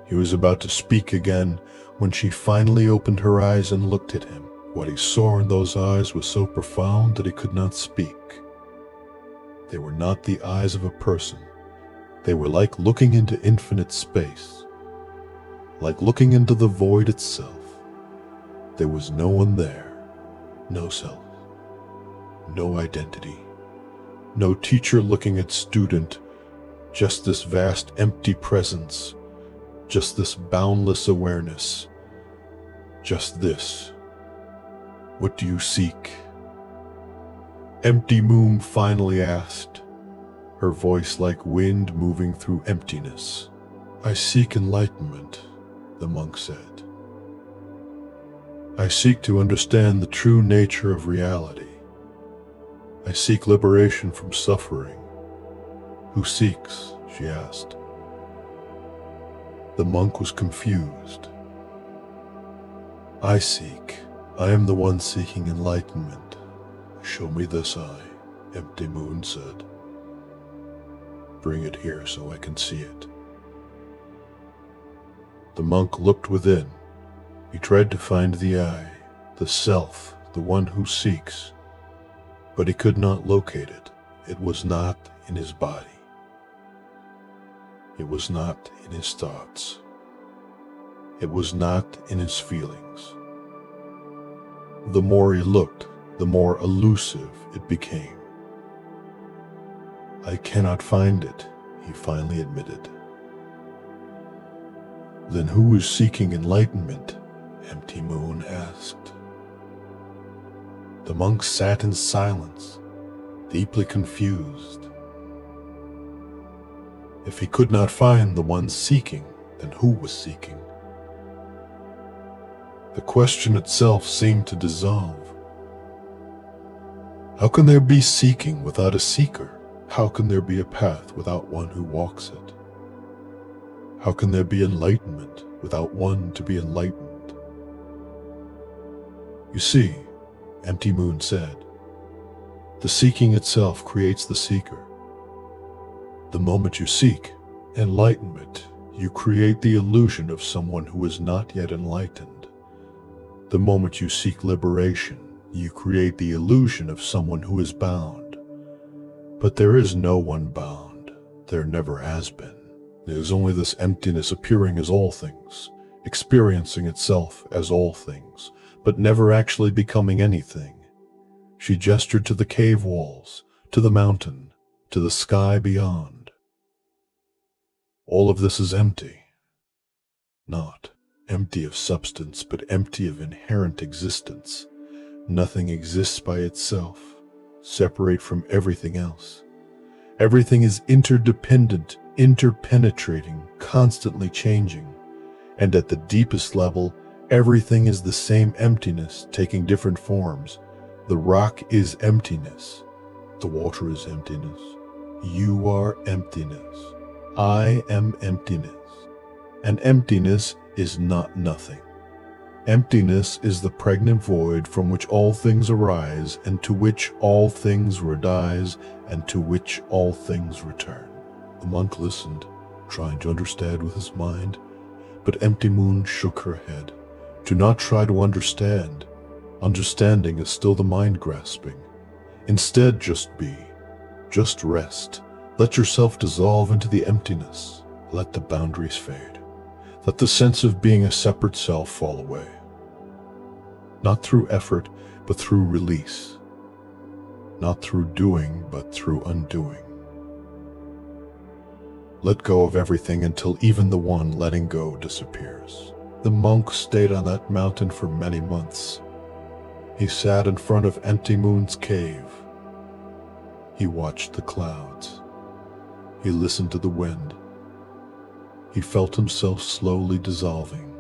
He was about to speak again when she finally opened her eyes and looked at him. What he saw in those eyes was so profound that he could not speak. They were not the eyes of a person. They were like looking into infinite space, like looking into the void itself. There was no one there, no self, no identity, no teacher looking at student, just this vast empty presence, just this boundless awareness, just this. What do you seek? Empty Moon finally asked, her voice like wind moving through emptiness. I seek enlightenment, the monk said. I seek to understand the true nature of reality. I seek liberation from suffering. Who seeks? She asked. The monk was confused. I seek. I am the one seeking enlightenment. Show me this eye, Empty Moon said. Bring it here so I can see it. The monk looked within. He tried to find the I, the self, the one who seeks. But he could not locate it. It was not in his body. It was not in his thoughts. It was not in his feelings. The more he looked, the more elusive it became. I cannot find it, he finally admitted. Then who is seeking enlightenment? Empty Moon asked. The monk sat in silence, deeply confused. If he could not find the one seeking, then who was seeking? The question itself seemed to dissolve. How can there be seeking without a seeker? How can there be a path without one who walks it? How can there be enlightenment without one to be enlightened? You see, Empty Moon said, the seeking itself creates the seeker. The moment you seek enlightenment, you create the illusion of someone who is not yet enlightened. The moment you seek liberation, you create the illusion of someone who is bound. But there is no one bound. There never has been. There is only this emptiness appearing as all things, experiencing itself as all things, but never actually becoming anything. She gestured to the cave walls, to the mountain, to the sky beyond. All of this is empty. Not empty of substance, but empty of inherent existence. Nothing exists by itself, separate from everything else. Everything is interdependent, interpenetrating, constantly changing. And at the deepest level, everything is the same emptiness, taking different forms. The rock is emptiness. The water is emptiness. You are emptiness. I am emptiness. And emptiness is not nothing. Emptiness is the pregnant void from which all things arise, and to which all things rise, and to which all things return. The monk listened, trying to understand with his mind, but Empty Moon shook her head. Do not try to understand. Understanding is still the mind grasping. Instead, just be. Just rest. Let yourself dissolve into the emptiness. Let the boundaries fade. Let the sense of being a separate self fall away. Not through effort, but through release. Not through doing, but through undoing. Let go of everything until even the one letting go disappears. The monk stayed on that mountain for many months. He sat in front of Empty Moon's cave. He watched the clouds. He listened to the wind. He felt himself slowly dissolving.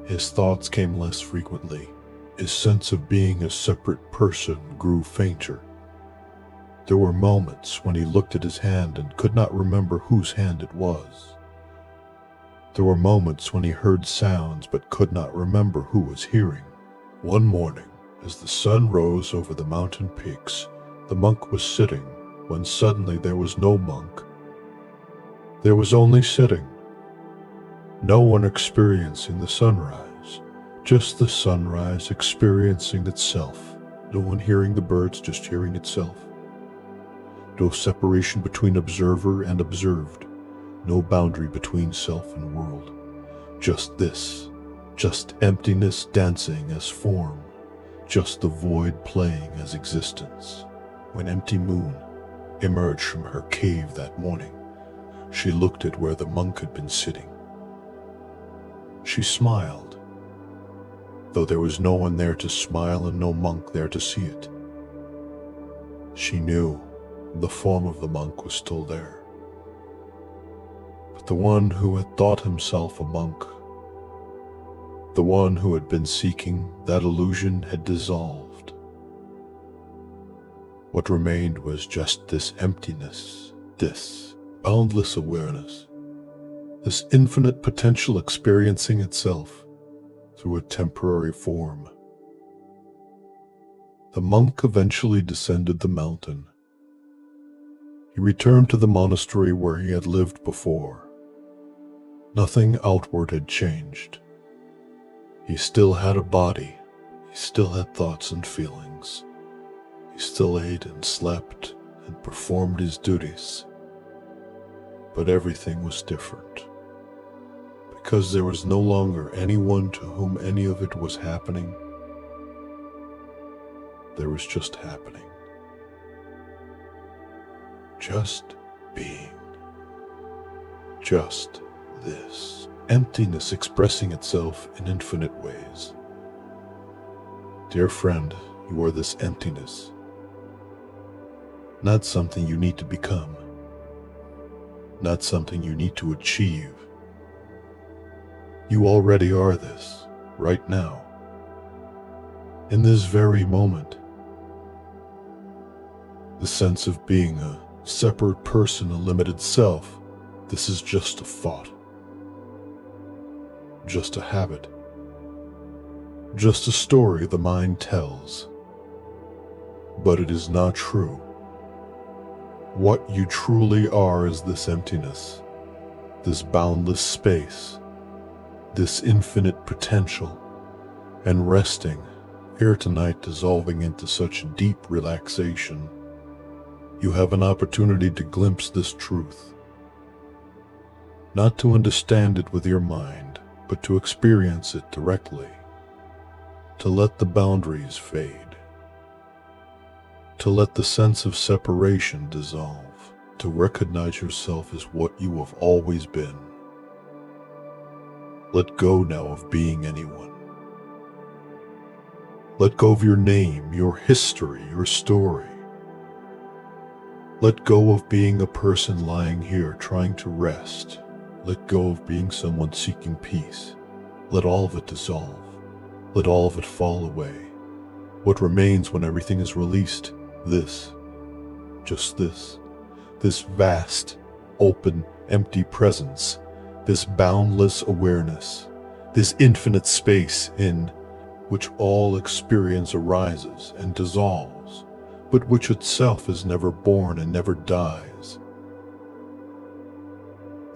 His thoughts came less frequently. His sense of being a separate person grew fainter. There were moments when he looked at his hand and could not remember whose hand it was. There were moments when he heard sounds but could not remember who was hearing. One morning, as the sun rose over the mountain peaks, the monk was sitting, when suddenly there was no monk. There was only sitting. No one experiencing the sunrise, just the sunrise experiencing itself. No one hearing the birds, just hearing itself. No separation between observer and observed. No boundary between self and world. Just this. Just emptiness dancing as form. Just the void playing as existence. When Empty Moon emerged from her cave that morning, she looked at where the monk had been sitting. She smiled, though there was no one there to smile and no monk there to see it. She knew the form of the monk was still there. But the one who had thought himself a monk, the one who had been seeking that illusion, had dissolved. What remained was just this emptiness, this boundless awareness, this infinite potential experiencing itself through a temporary form. The monk eventually descended the mountain. He returned to the monastery where he had lived before. Nothing outward had changed. He still had a body. He still had thoughts and feelings. He still ate and slept and performed his duties. But everything was different. Because there was no longer anyone to whom any of it was happening. There was just happening. Just being. Just this. Emptiness expressing itself in infinite ways. Dear friend, you are this emptiness. Not something you need to become. Not something you need to achieve. You already are this, right now. In this very moment. The sense of being a separate person, a limited self, this is just a thought. Just a habit. Just a story the mind tells. But it is not true. What you truly are is this emptiness, this boundless space, this infinite potential, and resting here tonight, dissolving into such deep relaxation, you have an opportunity to glimpse this truth. Not to understand it with your mind, but to experience it directly. To let the boundaries fade. To let the sense of separation dissolve. To recognize yourself as what you have always been. Let go now of being anyone. Let go of your name, your history, your story. Let go of being a person lying here trying to rest. Let go of being someone seeking peace. Let all of it dissolve. Let all of it fall away. What remains when everything is released? This. Just this. This vast, open, empty presence. This boundless awareness. This infinite space in which all experience arises and dissolves, but which itself is never born and never dies.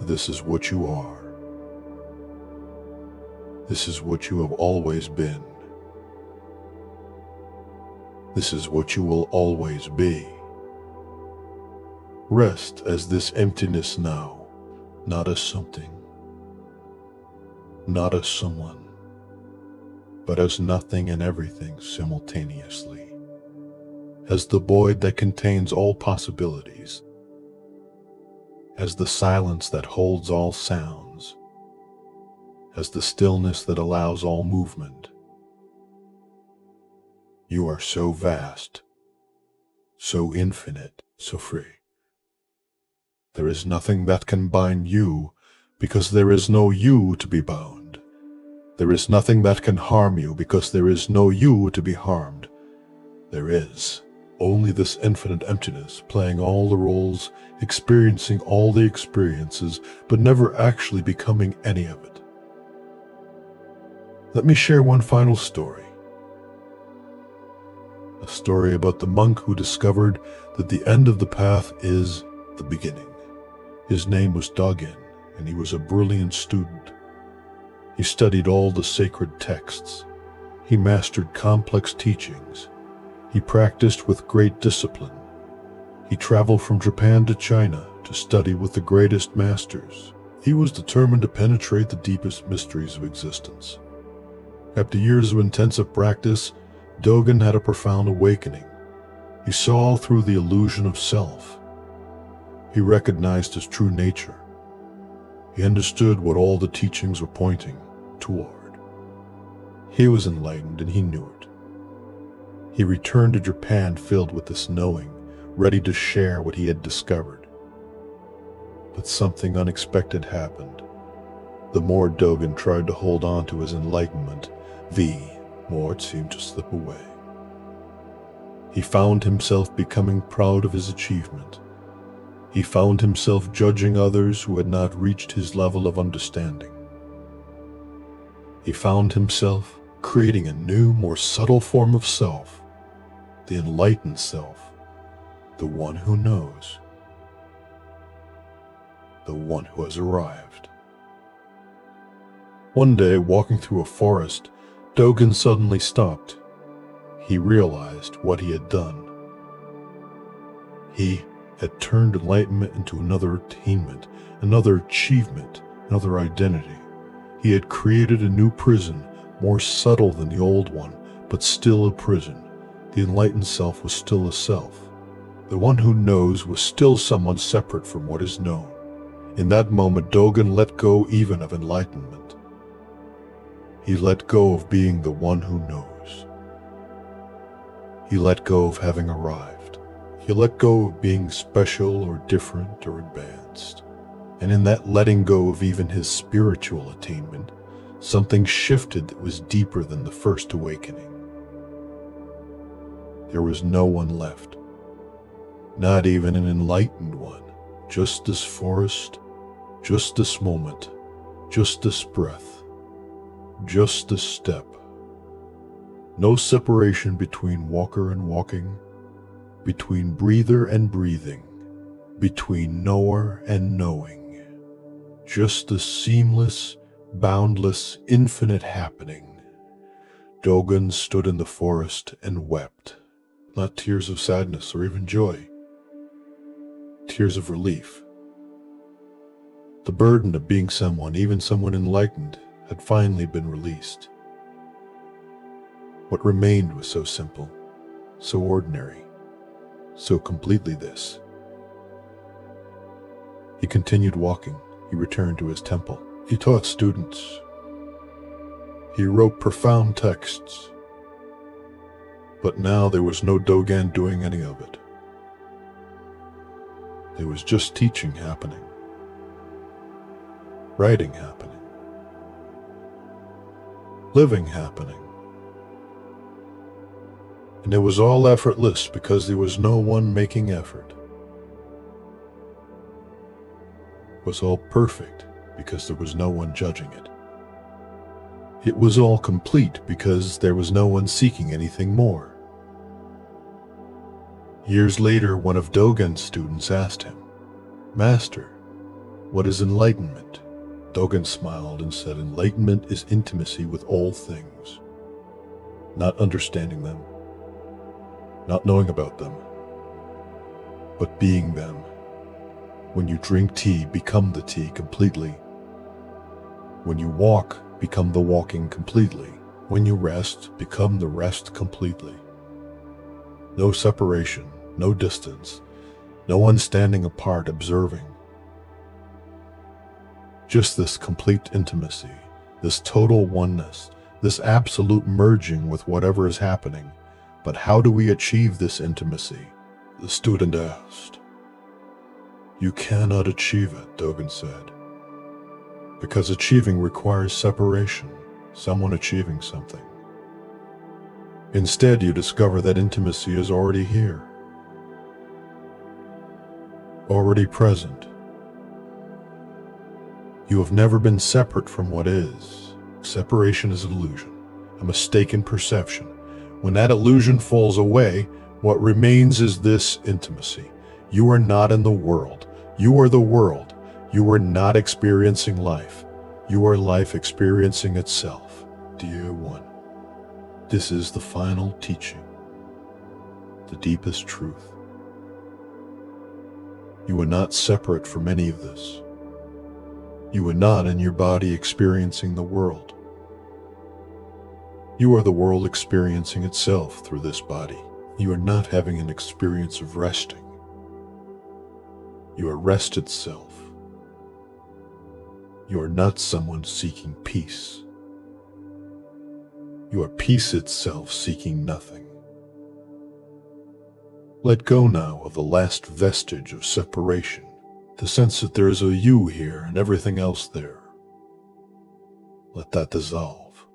This is what you are. This is what you have always been. This is what you will always be. Rest as this emptiness now, not as something, not as someone, but as nothing and everything simultaneously. As the void that contains all possibilities. As the silence that holds all sounds. As the stillness that allows all movement. You are so vast, so infinite, so free. There is nothing that can bind you, because there is no you to be bound. There is nothing that can harm you, because there is no you to be harmed. There is Only this infinite emptiness, playing all the roles, experiencing all the experiences, but never actually becoming any of it. Let me share one final story. A story about the monk who discovered that the end of the path is the beginning. His name was Dogen, and he was a brilliant student. He studied all the sacred texts. He mastered complex teachings. He practiced with great discipline. He traveled from Japan to China to study with the greatest masters. He was determined to penetrate the deepest mysteries of existence. After years of intensive practice, Dogen had a profound awakening. He saw through the illusion of self. He recognized his true nature. He understood what all the teachings were pointing toward. He was enlightened and he knew it. He returned to Japan filled with this knowing, ready to share what he had discovered. But something unexpected happened. The more Dogen tried to hold on to his enlightenment, the more it seemed to slip away. He found himself becoming proud of his achievement. He found himself judging others who had not reached his level of understanding. He found himself creating a new, more subtle form of self, the enlightened self, the one who knows, the one who has arrived. One day, walking through a forest, Dogen suddenly stopped. He realized what he had done. He had turned enlightenment into another attainment, another achievement, another identity. He had created a new prison, more subtle than the old one, but still a prison. The enlightened self was still a self. The one who knows was still someone separate from what is known. In that moment, Dogen let go even of enlightenment. He let go of being the one who knows. He let go of having arrived. He let go of being special or different or advanced. And in that letting go of even his spiritual attainment, something shifted that was deeper than the first awakening. There was no one left, not even an enlightened one, just this forest, just this moment, just this breath, just this step. No separation between walker and walking, between breather and breathing, between knower and knowing. Just this seamless, boundless, infinite happening. Dogen stood in the forest and wept. Not tears of sadness or even joy. Tears of relief. The burden of being someone, even someone enlightened, had finally been released. What remained was so simple, so ordinary, so completely this. He continued walking. He returned to his temple. He taught students. He wrote profound texts. But now there was no Dogen doing any of it. There was just teaching happening, writing happening, living happening. And it was all effortless because there was no one making effort. It was all perfect because there was no one judging it. It was all complete because there was no one seeking anything more. Years later, one of Dogen's students asked him, "Master, what is enlightenment?" Dogen smiled and said, "Enlightenment is intimacy with all things, not understanding them, not knowing about them, but being them. When you drink tea, become the tea completely. When you walk, become the walking completely. When you rest, become the rest completely. No separation, no distance, no one standing apart observing. Just this complete intimacy, this total oneness, this absolute merging with whatever is happening. But how do we achieve this intimacy?" the student asked. "You cannot achieve it," Dogen said, "because achieving requires separation, someone achieving something. Instead, you discover that intimacy is already here, already present. You have never been separate from what is. Separation is an illusion, a mistaken perception. When that illusion falls away, what remains is this intimacy. You are not in the world. You are the world. You are not experiencing life. You are life experiencing itself. Dear one, this is the final teaching, the deepest truth. You are not separate from any of this. You are not in your body experiencing the world. You are the world experiencing itself through this body. You are not having an experience of resting. You are rest itself. You are not someone seeking peace. You are peace itself seeking nothing. Let go now of the last vestige of separation, the sense that there is a you here and everything else there. Let that dissolve.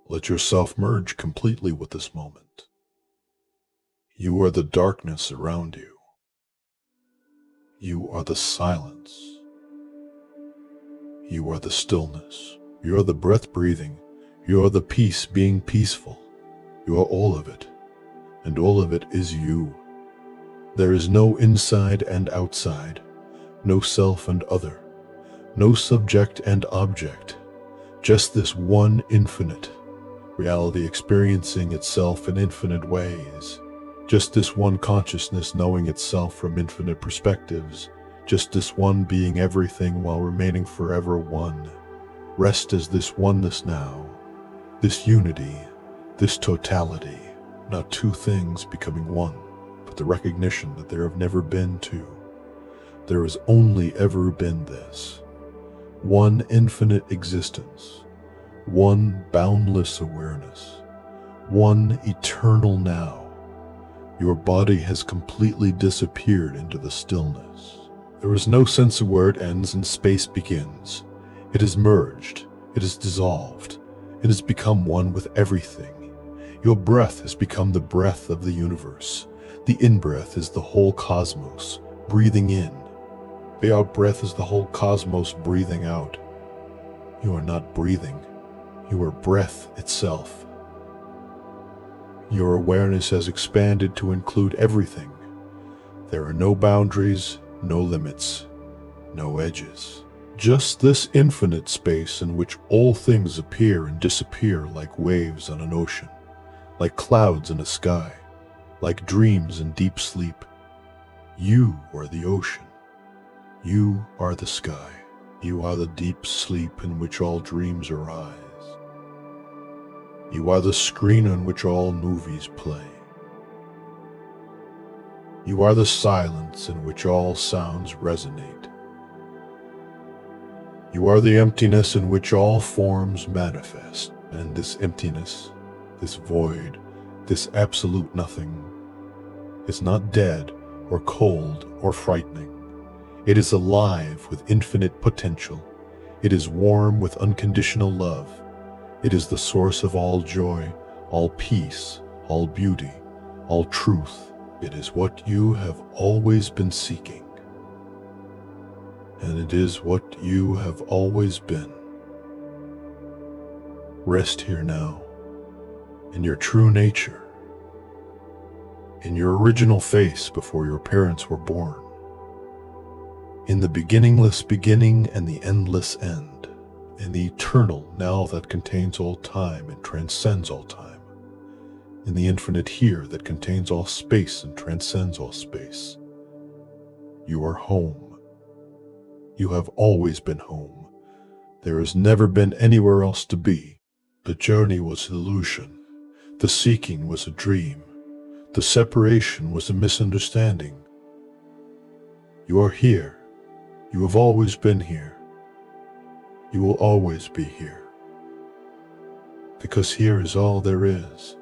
Let yourself merge completely with this moment. You are the darkness around you. You are the silence. You are the stillness. You are the breath breathing. You are the peace being peaceful. You are all of it, and all of it is you. There is no inside and outside, no self and other, no subject and object, just this one infinite reality experiencing itself in infinite ways, just this one consciousness knowing itself from infinite perspectives, just this one being everything while remaining forever one. Rest as this oneness now, this unity, this totality, not two things becoming one, but the recognition that there have never been two. There has only ever been this. One infinite existence, one boundless awareness, one eternal now. Your body has completely disappeared into the stillness. There is no sense of where it ends and space begins. It is merged, it is dissolved, it has become one with everything. Your breath has become the breath of the universe. The in-breath is the whole cosmos, breathing in. The out-breath is the whole cosmos breathing out. You are not breathing, you are breath itself. Your awareness has expanded to include everything. There are no boundaries, no limits, no edges. Just this infinite space in which all things appear and disappear like waves on an ocean, like clouds in a sky, like dreams in deep sleep. You are the ocean. You are the sky. You are the deep sleep in which all dreams arise. You are the screen on which all movies play. You are the silence in which all sounds resonate. You are the emptiness in which all forms manifest, and this emptiness, this void, this absolute nothing, is not dead or cold or frightening. It is alive with infinite potential. It is warm with unconditional love. It is the source of all joy, all peace, all beauty, all truth. It is what you have always been seeking. And it is what you have always been. Rest here now, in your true nature, in your original face before your parents were born, in the beginningless beginning and the endless end, in the eternal now that contains all time and transcends all time, in the infinite here that contains all space and transcends all space. You are home. You have always been home. There has never been anywhere else to be. The journey was illusion. The seeking was a dream. The separation was a misunderstanding. You are here. You have always been here. You will always be here. Because here is all there is.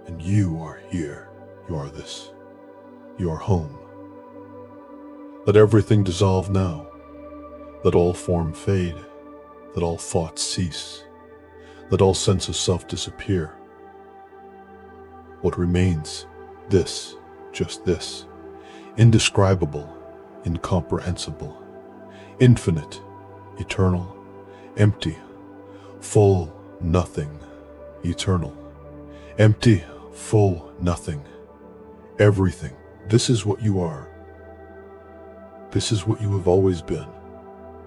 And you are here. You are this. You are home. Let everything dissolve now. Let all form fade. Let all thoughts cease. Let all sense of self disappear. What remains? This, just this, indescribable, incomprehensible, infinite, eternal, empty, full, nothing, eternal, empty, full, nothing, everything. This is what you are. This is what you have always been.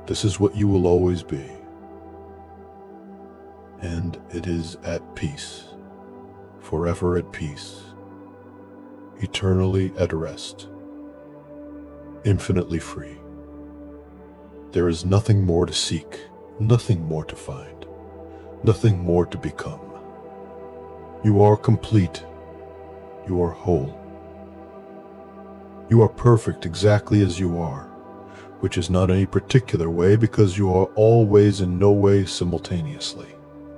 This is what you will always be. And it is at peace, forever at peace, eternally at rest, infinitely free. There is nothing more to seek, nothing more to find, nothing more to become. You are complete. You are whole. You are perfect exactly as you are, which is not any particular way, because you are always in no way simultaneously.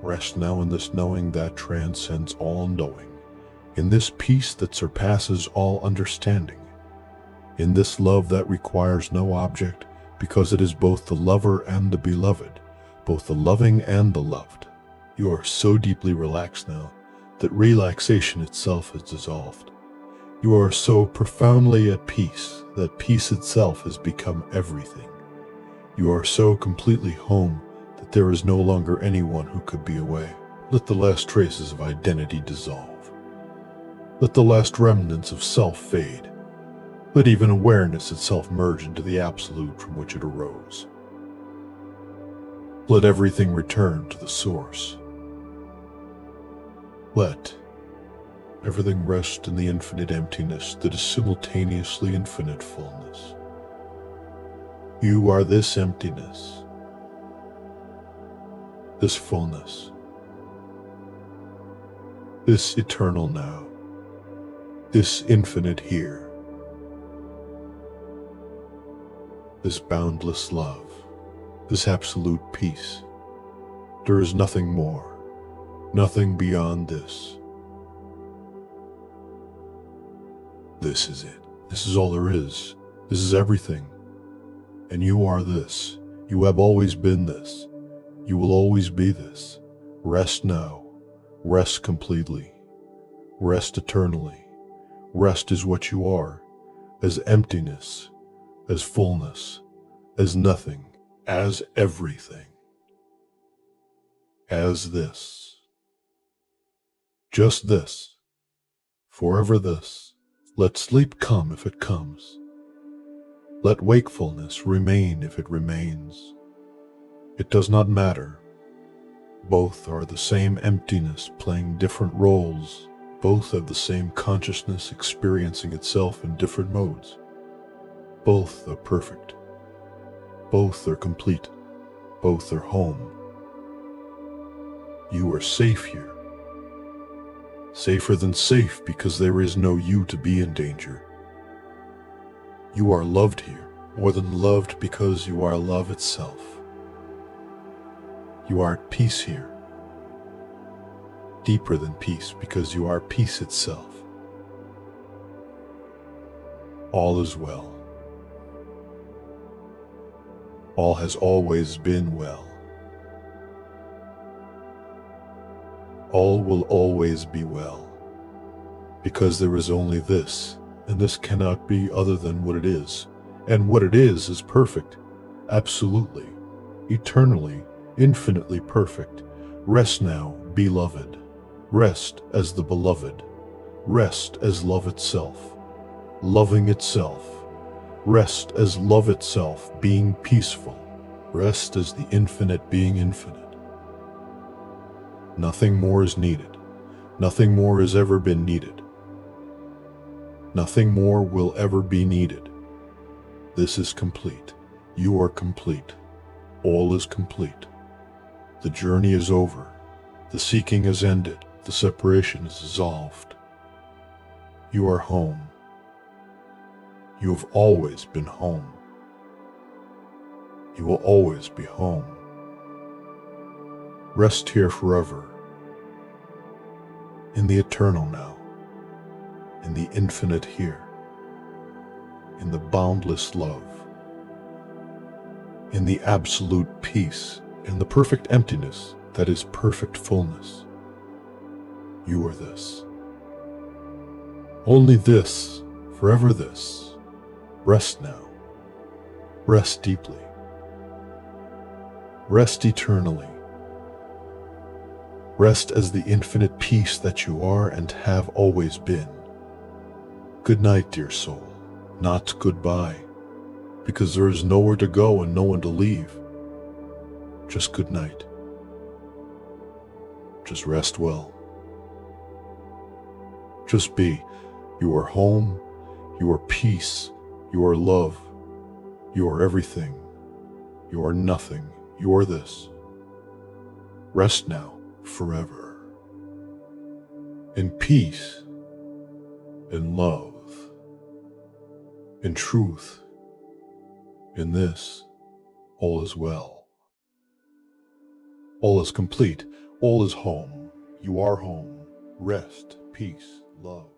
Rest now in this knowing that transcends all knowing, in this peace that surpasses all understanding, in this love that requires no object, because it is both the lover and the beloved, both the loving and the loved. You are so deeply relaxed now that relaxation itself has dissolved. You are so profoundly at peace that peace itself has become everything. You are so completely home that there is no longer anyone who could be away. Let the last traces of identity dissolve. Let the last remnants of self fade. Let even awareness itself merge into the absolute from which it arose. Let everything return to the source. Let everything rest in the infinite emptiness that is simultaneously infinite fullness. You are this emptiness, this fullness, this eternal now, this infinite here, this boundless love, this absolute peace. There is nothing more, nothing beyond this. This is it. This is all there is. This is everything. And you are this. You have always been this. You will always be this. Rest now. Rest completely. Rest eternally. Rest is what you are, as emptiness, as fullness, as nothing, as everything, as this. Just this. Forever this. Let sleep come if it comes. Let wakefulness remain if it remains. It does not matter. Both are the same emptiness playing different roles. Both have the same consciousness experiencing itself in different modes. Both are perfect. Both are complete. Both are home. You are safe here. Safer than safe, because there is no you to be in danger. You are loved here, more than loved, because you are love itself. You are at peace here, deeper than peace, because you are peace itself. All is well. All has always been well. All will always be well, because there is only this, and this cannot be other than what it is, and what it is perfect, absolutely, eternally, infinitely perfect. Rest now, beloved. Rest as the beloved. Rest as love itself, loving itself. Rest as love itself, being peaceful. Rest as the infinite being infinite. Nothing more is needed. Nothing more has ever been needed. Nothing more will ever be needed. This is complete. You are complete. All is complete. The journey is over. The seeking has ended. The separation is dissolved. You are home. You have always been home. You will always be home. Rest here forever, in the eternal now, in the infinite here, in the boundless love, in the absolute peace, in the perfect emptiness that is perfect fullness. You are this. Only this, forever this. Rest now. Rest deeply. Rest eternally. Rest as the infinite peace that you are and have always been. Good night, dear soul. Not goodbye, because there is nowhere to go and no one to leave. Just good night. Just rest well. Just be. You are home. You are peace. You are love. You are everything. You are nothing. You are this. Rest now, forever. In peace, in love, in truth, in this, all is well. All is complete. All is home. You are home. Rest, peace, love.